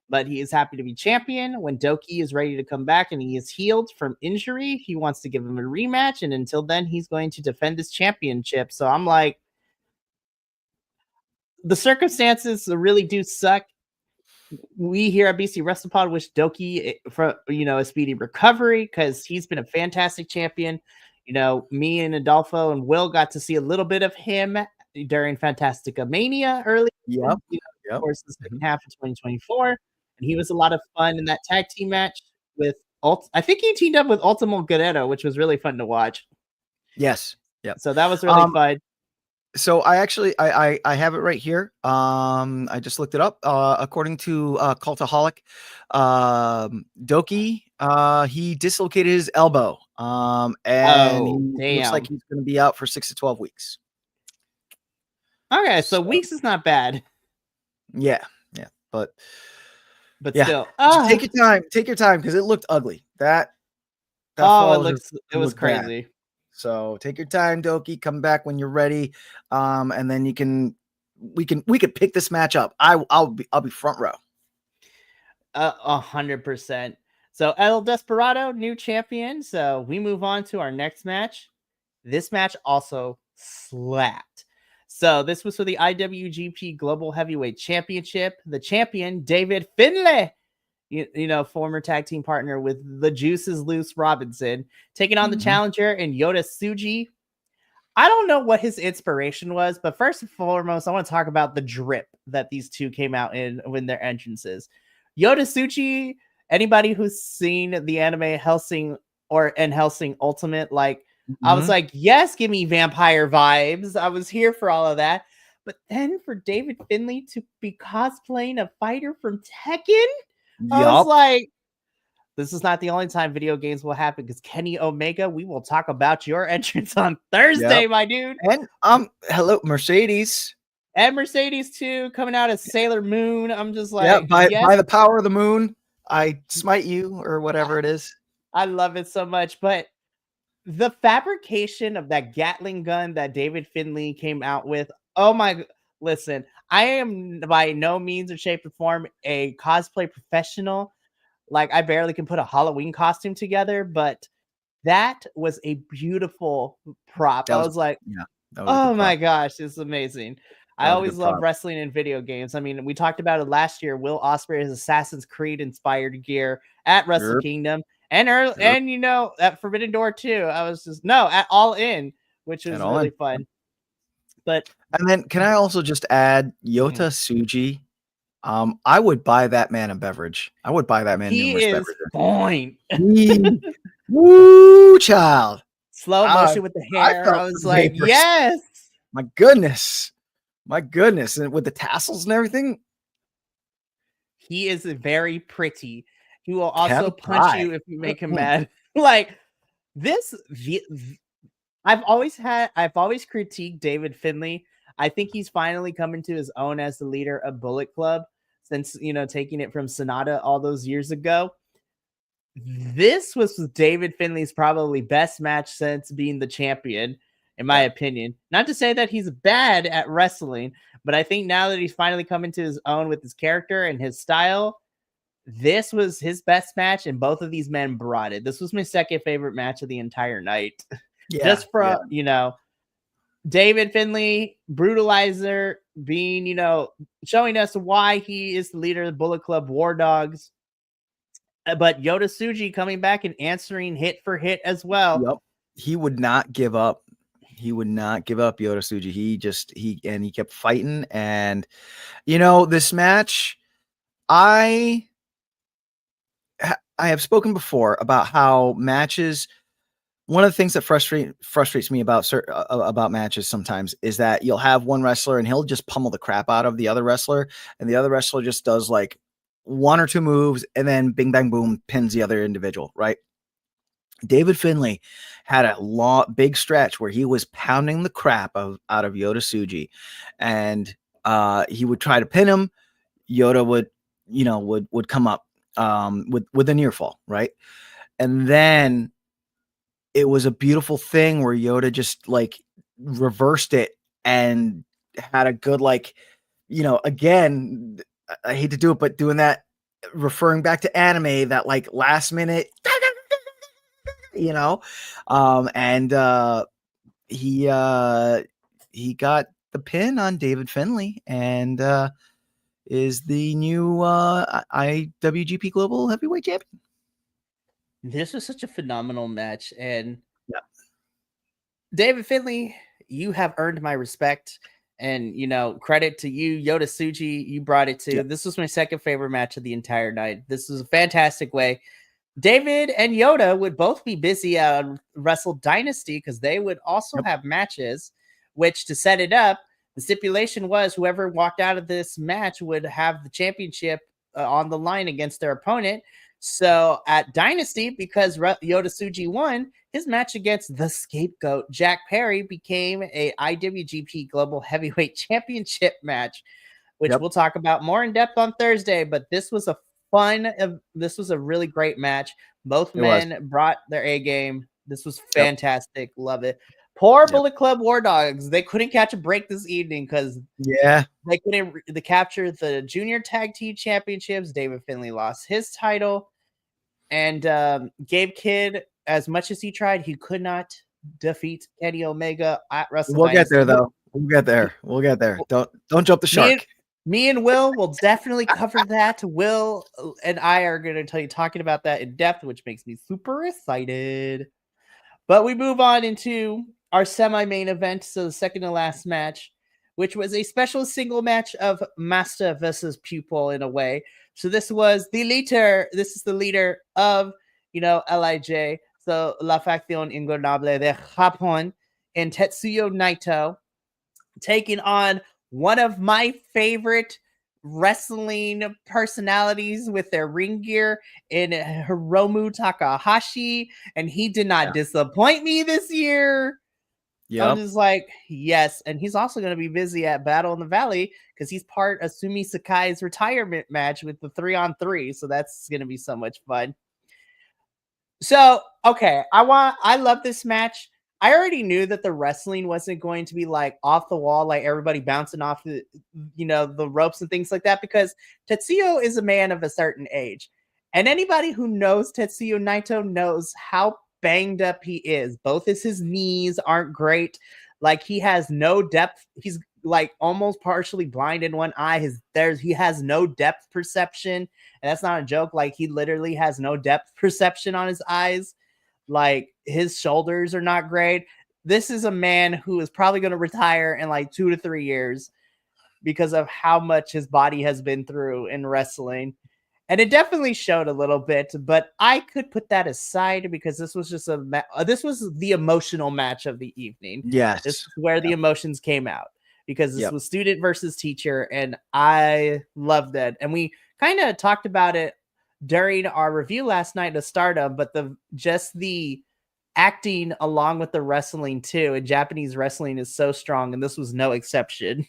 but he is happy to be champion. When Doki is ready to come back and he is healed from injury, he wants to give him a rematch. And until then, he's going to defend his championship. So I'm like, the circumstances really do suck. We here at BC Wrestle Pod wish Doki for a speedy recovery, because he's been a fantastic champion. Me and Adolfo and Will got to see a little bit of him during Fantastica Mania early. Yep. Of course, the second half of 2024, and he was a lot of fun in that tag team match with I think he teamed up with Ultimo Guerrero, which was really fun to watch. Yes. Yep. So that was really fun. So I actually I have it right here. I just looked it up. According to Cultaholic, Doki, he dislocated his elbow. And he looks like he's going to be out for 6 to 12 weeks. Okay, so weeks is not bad. Yeah, but yeah. Still, take your time, because it looked ugly. That it was crazy. Bad. So take your time, Doki. Come back when you're ready, and then we could pick this match up. I'll be front row. 100%. So El Desperado, new champion. So we move on to our next match. This match also slapped. So this was for the IWGP Global Heavyweight Championship. The champion, David Finlay, former tag team partner with the Juices Loose Robinson, taking on the challenger in Yota Tsuji. I don't know what his inspiration was, but first and foremost, I want to talk about the drip that these two came out in when their entrances. Yota Tsuji, anybody who's seen the anime Hellsing and Hellsing Ultimate, like, I was like, yes, give me vampire vibes. I was here for all of that. But then for David Finlay to be cosplaying a fighter from Tekken, I was like, this is not the only time video games will happen, because Kenny Omega, we will talk about your entrance on Thursday, my dude. And hello, Mercedes. And Mercedes too, coming out as Sailor Moon. I'm just like, by the power of the moon, I smite you, or whatever it is. I love it so much. But the fabrication of that Gatling gun that David Finlay came out with, oh my, listen, I am by no means or shape or form a cosplay professional. Like, I barely can put a Halloween costume together, but that was a beautiful prop. I was like, oh my gosh, it's amazing. I always love wrestling in video games. I mean, we talked about it last year. Will Ospreay's Assassin's Creed inspired gear at Wrestle Kingdom, and at Forbidden Door too. I was just at All In, which was really fun. But and then can I also just add Yota Tsuji? I would buy that man a beverage. I would buy that man He numerous is beverages. fine. Woo, child. Slow motion with the I hair. felt I was the like, vapors. yes. My goodness. And with the tassels and everything. He is very pretty. He will also Kept punch high. you if you make him mad. Like this, I've always critiqued David Finlay. I think he's finally coming to his own as the leader of Bullet Club since, taking it from Sonata all those years ago. This was David Finlay's probably best match since being the champion, in my opinion. Not to say that he's bad at wrestling, but I think now that he's finally coming to his own with his character and his style, this was his best match, and both of these men brought it. This was my second favorite match of the entire night. Just from, David Finlay, Brutalizer, being, showing us why he is the leader of the Bullet Club War Dogs. But Yota Tsuji coming back and answering hit for hit as well. Yep. He would not give up. Yota Tsuji. He kept fighting. And, this match, I have spoken before about how matches, one of the things that frustrates me about matches sometimes is that you'll have one wrestler and he'll just pummel the crap out of the other wrestler, and the other wrestler just does like one or two moves and then bing bang boom pins the other individual, right? David Finlay had a big stretch where he was pounding the crap out of Yota Tsuji, and he would try to pin him. Yota would come up with a near fall, right? And then it was a beautiful thing where Yota just like reversed it and had a good, like, again, I hate to do it, but doing that, referring back to anime, that like last minute, he got the pin on David Finlay and is the new IWGP Global Heavyweight Champion. This was such a phenomenal match, and David Finlay, you have earned my respect, and credit to you, Yota Tsuji. You brought it to. Yep. This was my second favorite match of the entire night. This was a fantastic way. David and Yota would both be busy on Wrestle Dynasty because they would also have matches, which, to set it up, the stipulation was whoever walked out of this match would have the championship on the line against their opponent. So at Dynasty, because Yota Tsuji won, his match against the Scapegoat, Jack Perry, became a IWGP Global Heavyweight Championship match, which we'll talk about more in depth on Thursday. But this was a really great match. Both men brought their A game. This was fantastic. Love it. Poor Bullet Club War Dogs. They couldn't catch a break this evening because they couldn't capture the Junior Tag Team Championships. David Finlay lost his title. And Gabe Kidd, as much as he tried, he could not defeat Kenny Omega at Wrestle We'll Dynasty. get there, though. We'll get there. Don't jump the shark. Me and Will will definitely cover that. Will and I are going to tell you talking about that in depth, which makes me super excited. But we move on into our semi-main event, so the second to last match, which was a special single match of master versus pupil in a way. So this was the leader. This is the leader of, LIJ. So La Facción Ingobernable de Japón and Tetsuya Naito taking on one of my favorite wrestling personalities with their ring gear in Hiromu Takahashi, and he did not disappoint me this year. I'm just like, yes. And he's also going to be busy at Battle in the Valley because he's part of Sumi Sakai's retirement match with the 3-on-3. So that's going to be so much fun. So, okay, I love this match. I already knew that the wrestling wasn't going to be like off the wall, like everybody bouncing off the, the ropes and things like that, because Tetsuya is a man of a certain age. And anybody who knows Tetsuya Naito knows how banged up he is. Both his knees aren't great. Like, he has no depth. He's like almost partially blind in one eye. He has no depth perception. And that's not a joke. Like, he literally has no depth perception on his eyes. Like, his shoulders are not great. This is a man who is probably going to retire in like 2 to 3 years because of how much his body has been through in wrestling. And it definitely showed a little bit, but I could put that aside because this was just this was the emotional match of the evening. This Yes. is where the Yep. emotions came out because this Yep. was student versus teacher, and I loved it. And we kind of talked about it during our review last night of Stardom, but the acting along with the wrestling too, and Japanese wrestling is so strong, and this was no exception.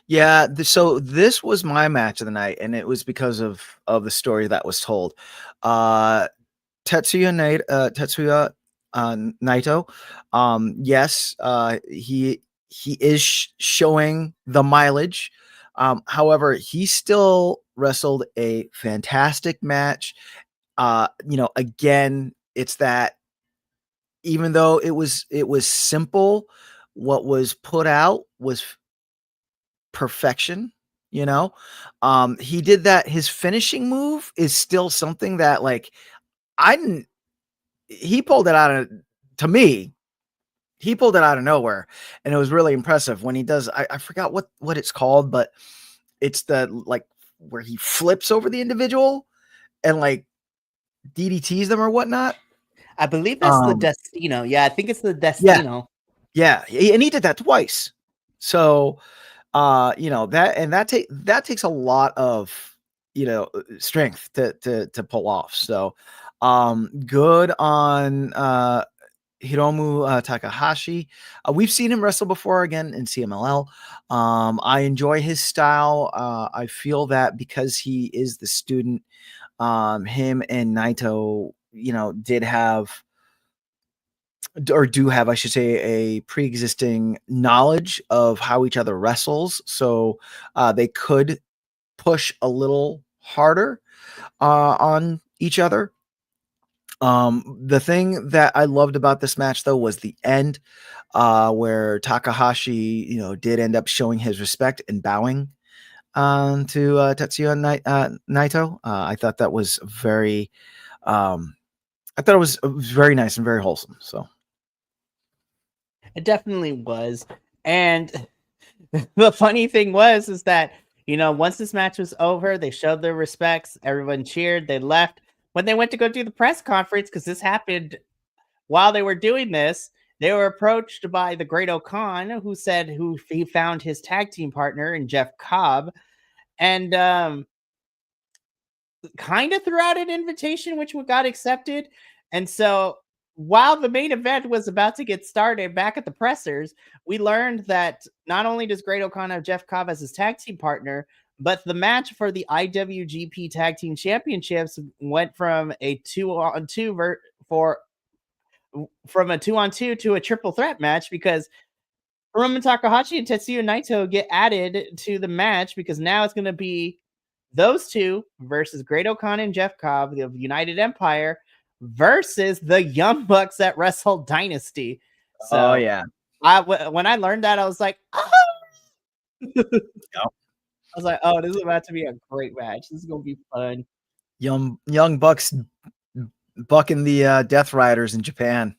Yeah, so this was my match of the night, and it was because of the story that was told. Uh, Tetsuya Naito. Yes, he is showing the mileage. However, he still wrestled a fantastic match. Again, it's that even though it was simple, what was put out was perfection. He did that. His finishing move is still something that, like, I didn't he pulled it out of to me he pulled it out of nowhere, and it was really impressive when he does. I forgot what it's called, but it's the, like, where he flips over the individual and, like, DDTs them or whatnot. I believe that's the Destino. Yeah, I think it's the Yeah, Destino. yeah, and he did that twice. So that takes a lot of strength to pull off. So good on Hiromu Takahashi. We've seen him wrestle before, again, in CMLL. I enjoy his style. I feel that because he is the student, him and Naito did have, or do have, I should say, a pre-existing knowledge of how each other wrestles, so they could push a little harder on each other. The thing that I loved about this match, though, was the end, where Takahashi, did end up showing his respect and bowing to Tetsuya Naito. I thought that was very, I thought it was very nice and very wholesome. So It definitely was. And the funny thing is that, once this match was over, they showed their respects. Everyone cheered. They left. When they went to go do the press conference, because this happened while they were doing this, they were approached by the Great O'Khan, who said he found his tag team partner in Jeff Cobb, and kind of threw out an invitation, which got accepted. And so while the main event was about to get started back at the pressers, we learned that not only does Great O'Khan have Jeff Cobb as his tag team partner, but the match for the IWGP Tag Team Championships went from a 2-on-2 from a 2-on-2 to a triple threat match, because Hiromu Takahashi and Tetsuya Naito get added to the match, because now it's going to be those two versus Great O'Khan and Jeff Cobb of United Empire versus the Young Bucks at Wrestle Dynasty. oh So yeah, when I learned that, I was like, oh! Yep. I was like, oh, this is about to be a great match. This is going to be fun. Young Bucks bucking the Death Riders in Japan.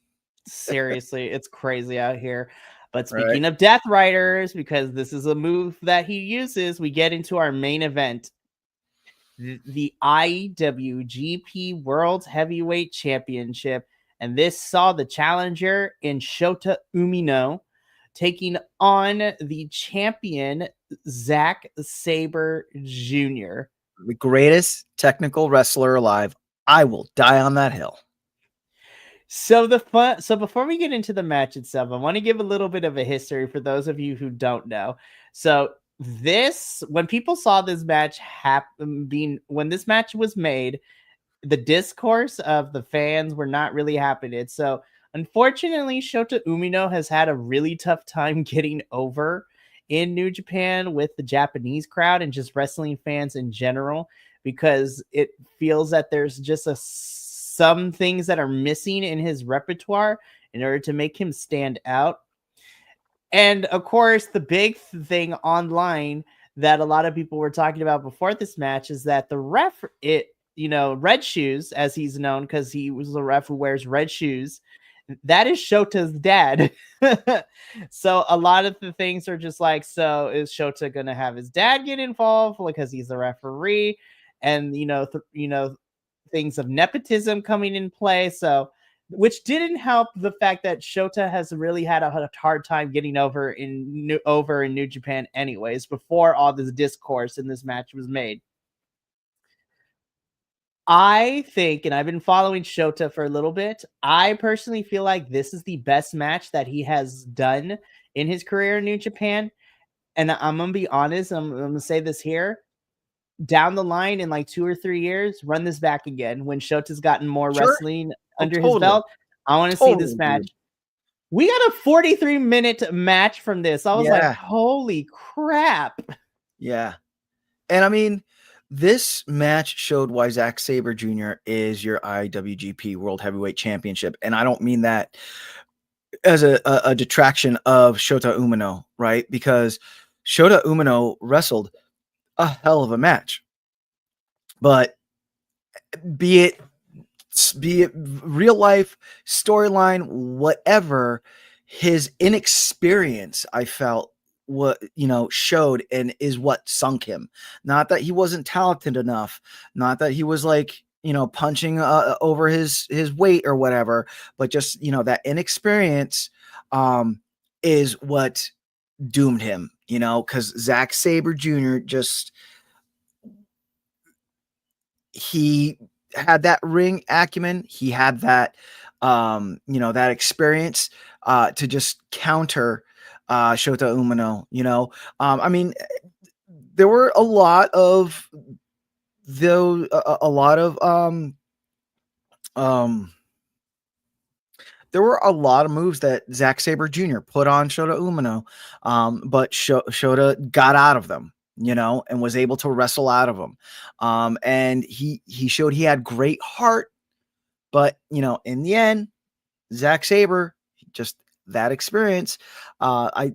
Seriously, it's crazy out here. But Right. speaking of Death Riders, because this is a move that he uses, we get into our main event. The IWGP World Heavyweight Championship. And this saw the challenger in Shota Umino taking on the champion, Zack Sabre Jr. The greatest technical wrestler alive. I will die on that hill. So before we get into the match itself, I want to give a little bit of a history for those of you who don't know. So when people saw this match when this match was made, the discourse of the fans were not really happy. So unfortunately, Shota Umino has had a really tough time getting over in New Japan with the Japanese crowd and just wrestling fans in general, because it feels that there's just some things that are missing in his repertoire in order to make him stand out. And of course, the big thing online that a lot of people were talking about before this match is that the ref, Red Shoes, as he's known, because he was the ref who wears red shoes, that is Shota's dad. So a lot of the things are just like, so is Shota gonna have his dad get involved because he's a referee, and things of nepotism coming in play. So, which didn't help the fact that Shota has really had a hard time getting over in New Japan, anyways. Before all this discourse in this match was made, I think, and I've been following Shota for a little bit, I personally feel like this is the best match that he has done in his career in New Japan. And I'm gonna be honest, I'm gonna say this here. Down the line in like 2 or 3 years, run this back again when Shota's gotten more Sure. wrestling under his Totally. belt. I want to see this match. We got a 43-minute match from this. I was like, holy crap. Yeah. And I mean, this match showed why Zack Sabre Jr. is your IWGP World Heavyweight Championship. And I don't mean that as a detraction of Shota Umino, right? Because Shota Umino wrestled a hell of a match. But be it real life, storyline, whatever, his inexperience, I felt, showed and is what sunk him. Not that he wasn't talented enough, not that he was like, punching over his weight or whatever, but just, that inexperience is what doomed him, because Zack Sabre Jr. he had that ring acumen. He had that, that experience to just counter Shota Umino. I mean, there were a lot of there were a lot of moves that Zack Sabre Jr. put on Shota Umino, but Shota got out of them, and was able to wrestle out of them. And he showed he had great heart, but, in the end, Zack Sabre, just that experience, it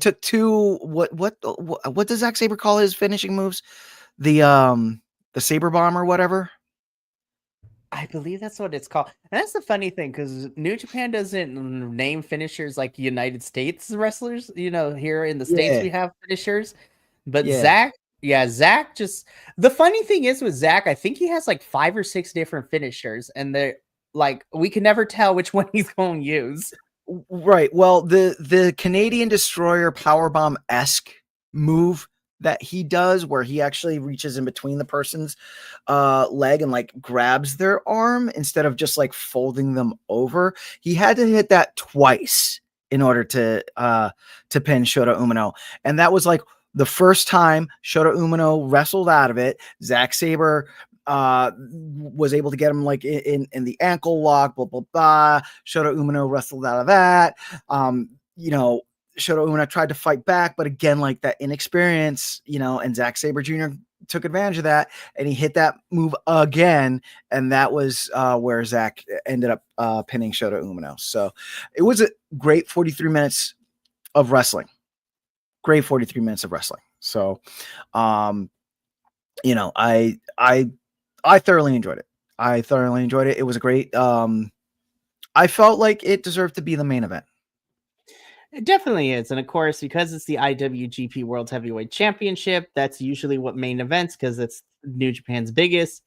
took two, what does Zack Sabre call his finishing moves? The Sabre Bomb or whatever. I believe that's what it's called. And that's the funny thing, because New Japan doesn't name finishers like United States wrestlers. Here in the States we have finishers. But Zack just, the funny thing is with Zack, I think he has like 5 or 6 different finishers, and they're like, we can never tell which one he's going to use. Right. Well, the Canadian Destroyer Powerbomb-esque move that he does, where he actually reaches in between the person's leg and like grabs their arm instead of just like folding them over. He had to hit that twice in order to pin Shota Umino, and that was like the first time Shota Umino wrestled out of it. Zack Sabre was able to get him like in the ankle lock, blah blah blah. Shota Umino wrestled out of that. Shota Umino tried to fight back, but again, like that inexperience, and Zack Sabre Jr. took advantage of that, and he hit that move again, and that was where Zack ended up pinning Shota Umino. So it was a great 43 minutes of wrestling. Great 43 minutes of wrestling. So, I thoroughly enjoyed it. It was a great. I felt like it deserved to be the main event. It definitely is. And of course, because it's the IWGP World Heavyweight Championship, that's usually what main events, because it's New Japan's biggest.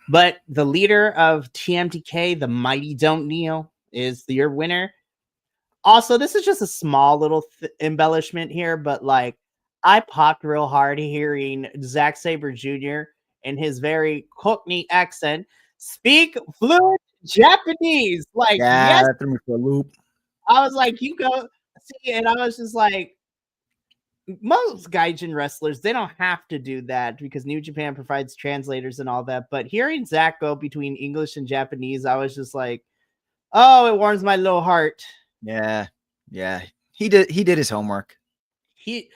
But the leader of TMDK, the Mighty Don't Kneel, is your winner. Also, this is just a small little embellishment here, but like, I popped real hard hearing Zack Sabre Jr. in his very Cockney accent speak fluent Japanese. Like, yes, that threw me for a loop. I was like, you go see, and I was just like, most Gaijin wrestlers, they don't have to do that because New Japan provides translators and all that. But hearing Zack go between English and Japanese, I was just like, oh, it warms my little heart. Yeah. He did his homework. He's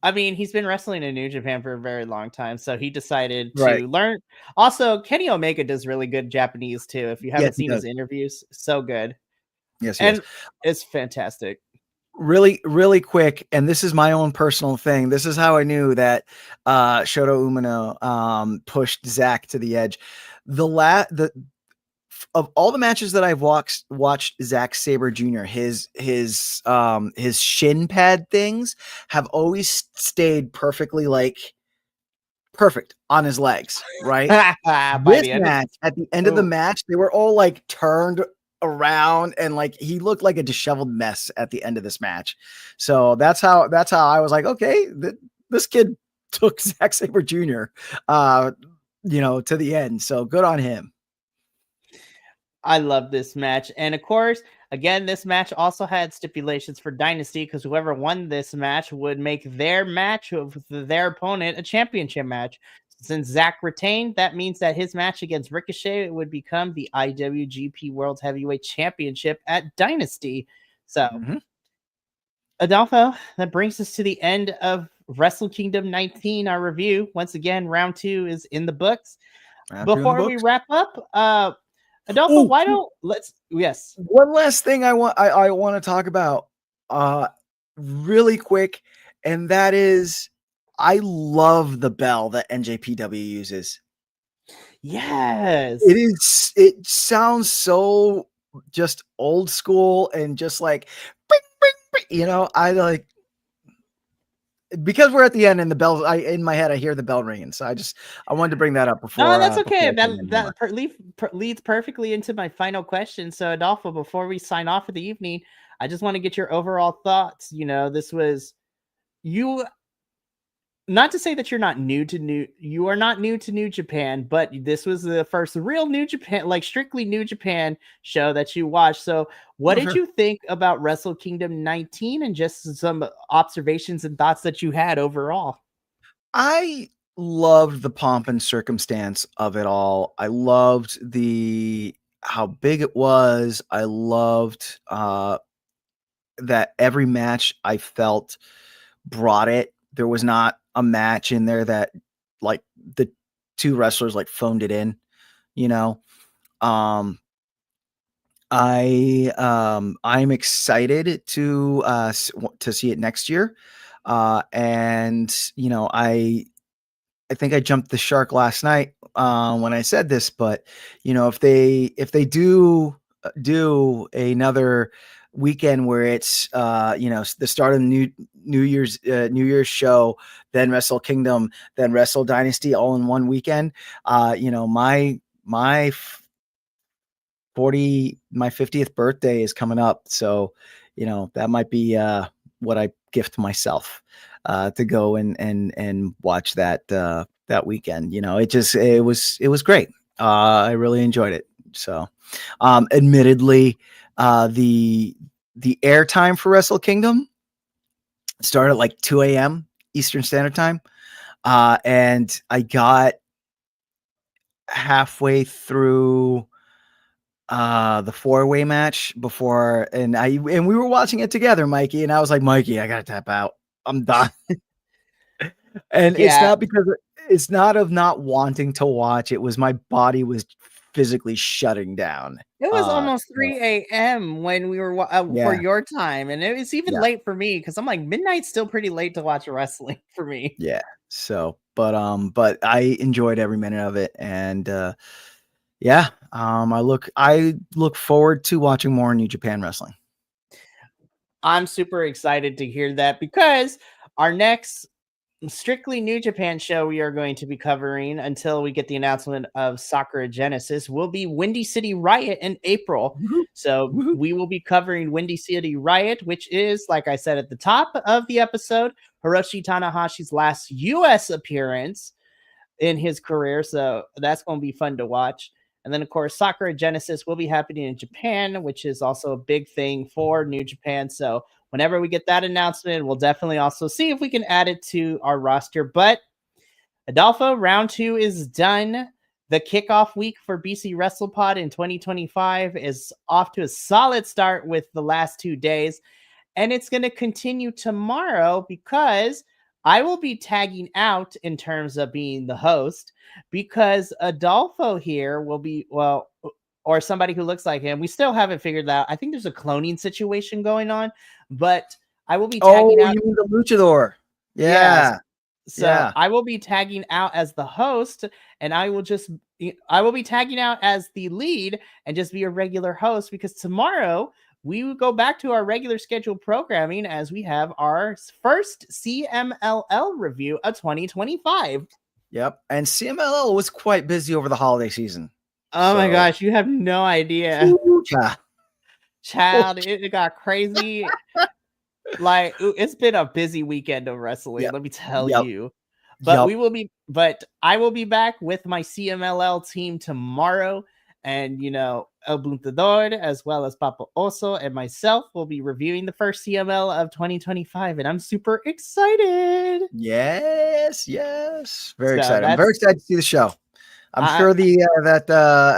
been wrestling in New Japan for a very long time, so he decided to learn. Also, Kenny Omega does really good Japanese too. If you haven't seen his interviews, so good. Yes, and it's fantastic. Really, really quick, and this is my own personal thing. This is how I knew that Shota Umino pushed Zack to the edge. the of all the matches that I've watched Zack Sabre Jr. His shin pad things have always stayed perfectly perfect on his legs, right? By This the end of match, at the end of the oh, match, they were all like turned around and like he looked like a disheveled mess at the end of this match. So that's how I was like, okay, this kid took Zack Sabre Jr. To the end. So good on him. I love this match. And of course, again, this match also had stipulations for Dynasty because whoever won this match would make their match with their opponent a championship match. Since Zack retained, that means that his match against Ricochet would become the IWGP World Heavyweight Championship at Dynasty. So, Adolfo, that brings us to the end of Wrestle Kingdom 19, our review. Once again, round 2 is in the books. Before we wrap up, Adolfo, why don't yes. One last thing I want to talk about really quick, and that is I love the bell that NJPW uses. Yes. It sounds so just old school and just like I like because we're at the end and the bell in my head I hear the bell ringing. So I wanted to bring that up before. No, that's okay. That leads perfectly into my final question. So Adolfo, before we sign off for the evening, I just want to get your overall thoughts. This was not to say that you are not new to New Japan, but this was the first real New Japan, like strictly New Japan show that you watched. So what did you think about Wrestle Kingdom 19 and just some observations and thoughts that you had overall? I loved the pomp and circumstance of it all. I loved how big it was. I loved that every match I felt brought it. There was not a match in there that like the two wrestlers like phoned it in, I'm excited to see it next year. And I think I jumped the shark last night when I said this, but if they do another weekend where it's the start of the New Year's show, then Wrestle Kingdom, then Wrestle Dynasty all in one weekend, my 50th birthday is coming up, so that might be what I gift myself to go and watch that weekend. It was great. I really enjoyed it. So admittedly, the airtime for Wrestle Kingdom started at like 2 a.m. Eastern Standard Time, and I got halfway through the 4-way match before, and we were watching it together, Mikey, and I was like, Mikey, I gotta tap out. I'm done. And it's not of not wanting to watch. It was my body was physically shutting down. It was almost 3 a.m. when we were for your time, and it was even late for me because I'm like, midnight's still pretty late to watch wrestling for me. Yeah. So, but I enjoyed every minute of it, and I look forward to watching more New Japan wrestling. I'm super excited to hear that because our next strictly New Japan show we are going to be covering until we get the announcement of Sakura Genesis will be Windy City Riot in April. So we will be covering Windy City Riot, which is, like I said at the top of the episode, Hiroshi Tanahashi's last U.S. appearance in his career. So that's going to be fun to watch. And then, of course, Sakura Genesis will be happening in Japan, which is also a big thing for New Japan. So whenever we get that announcement, we'll definitely also see if we can add it to our roster. But Adolfo, round 2 is done. The kickoff week for BC WrestlePod in 2025 is off to a solid start with the last 2 days. And it's going to continue tomorrow because I will be tagging out in terms of being the host because Adolfo here will be, or somebody who looks like him. We still haven't figured that out. I think there's a cloning situation going on, but I will be tagging out. You mean the luchador? Yeah. So Yeah. I will be tagging out as the host, and I will be tagging out as the lead and just be a regular host, because tomorrow we will go back to our regular scheduled programming as we have our first CMLL review of 2025. Yep. And CMLL was quite busy over the holiday season. Oh my So, gosh, you have no idea. yeah. Child, it got crazy. Like, it's been a busy weekend of wrestling, Yep. let me tell Yep. you. Yep. But I will be back with my CMLL team tomorrow. And, El Buntador, as well as Papa Oso and myself, will be reviewing the first CML of 2025. And I'm super excited. Yes. Yes. Very So excited. I'm very excited to see the show. I'm sure that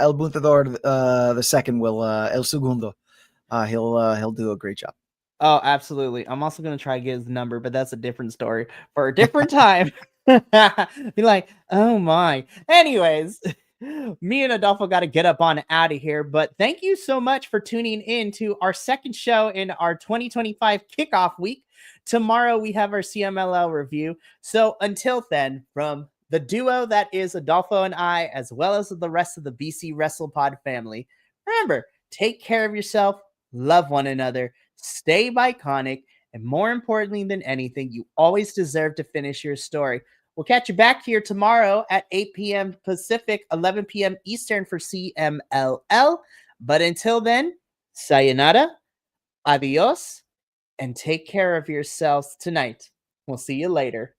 El Buntador, the second will El Segundo. He'll do a great job. Oh, absolutely. I'm also going to try to get his number, but that's a different story for a different time. Be like, oh my. Anyways, me and Adolfo got to get up on out of here. But thank you so much for tuning in to our second show in our 2025 kickoff week. Tomorrow we have our CMLL review. So until then, from the duo that is Adolfo and I, as well as the rest of the BC Wrestle Pod family, remember, take care of yourself, love one another, stay Bi-Conic, and more importantly than anything, you always deserve to finish your story. We'll catch you back here tomorrow at 8 p.m. Pacific, 11 p.m. Eastern for CMLL. But until then, sayonara, adios, and take care of yourselves tonight. We'll see you later.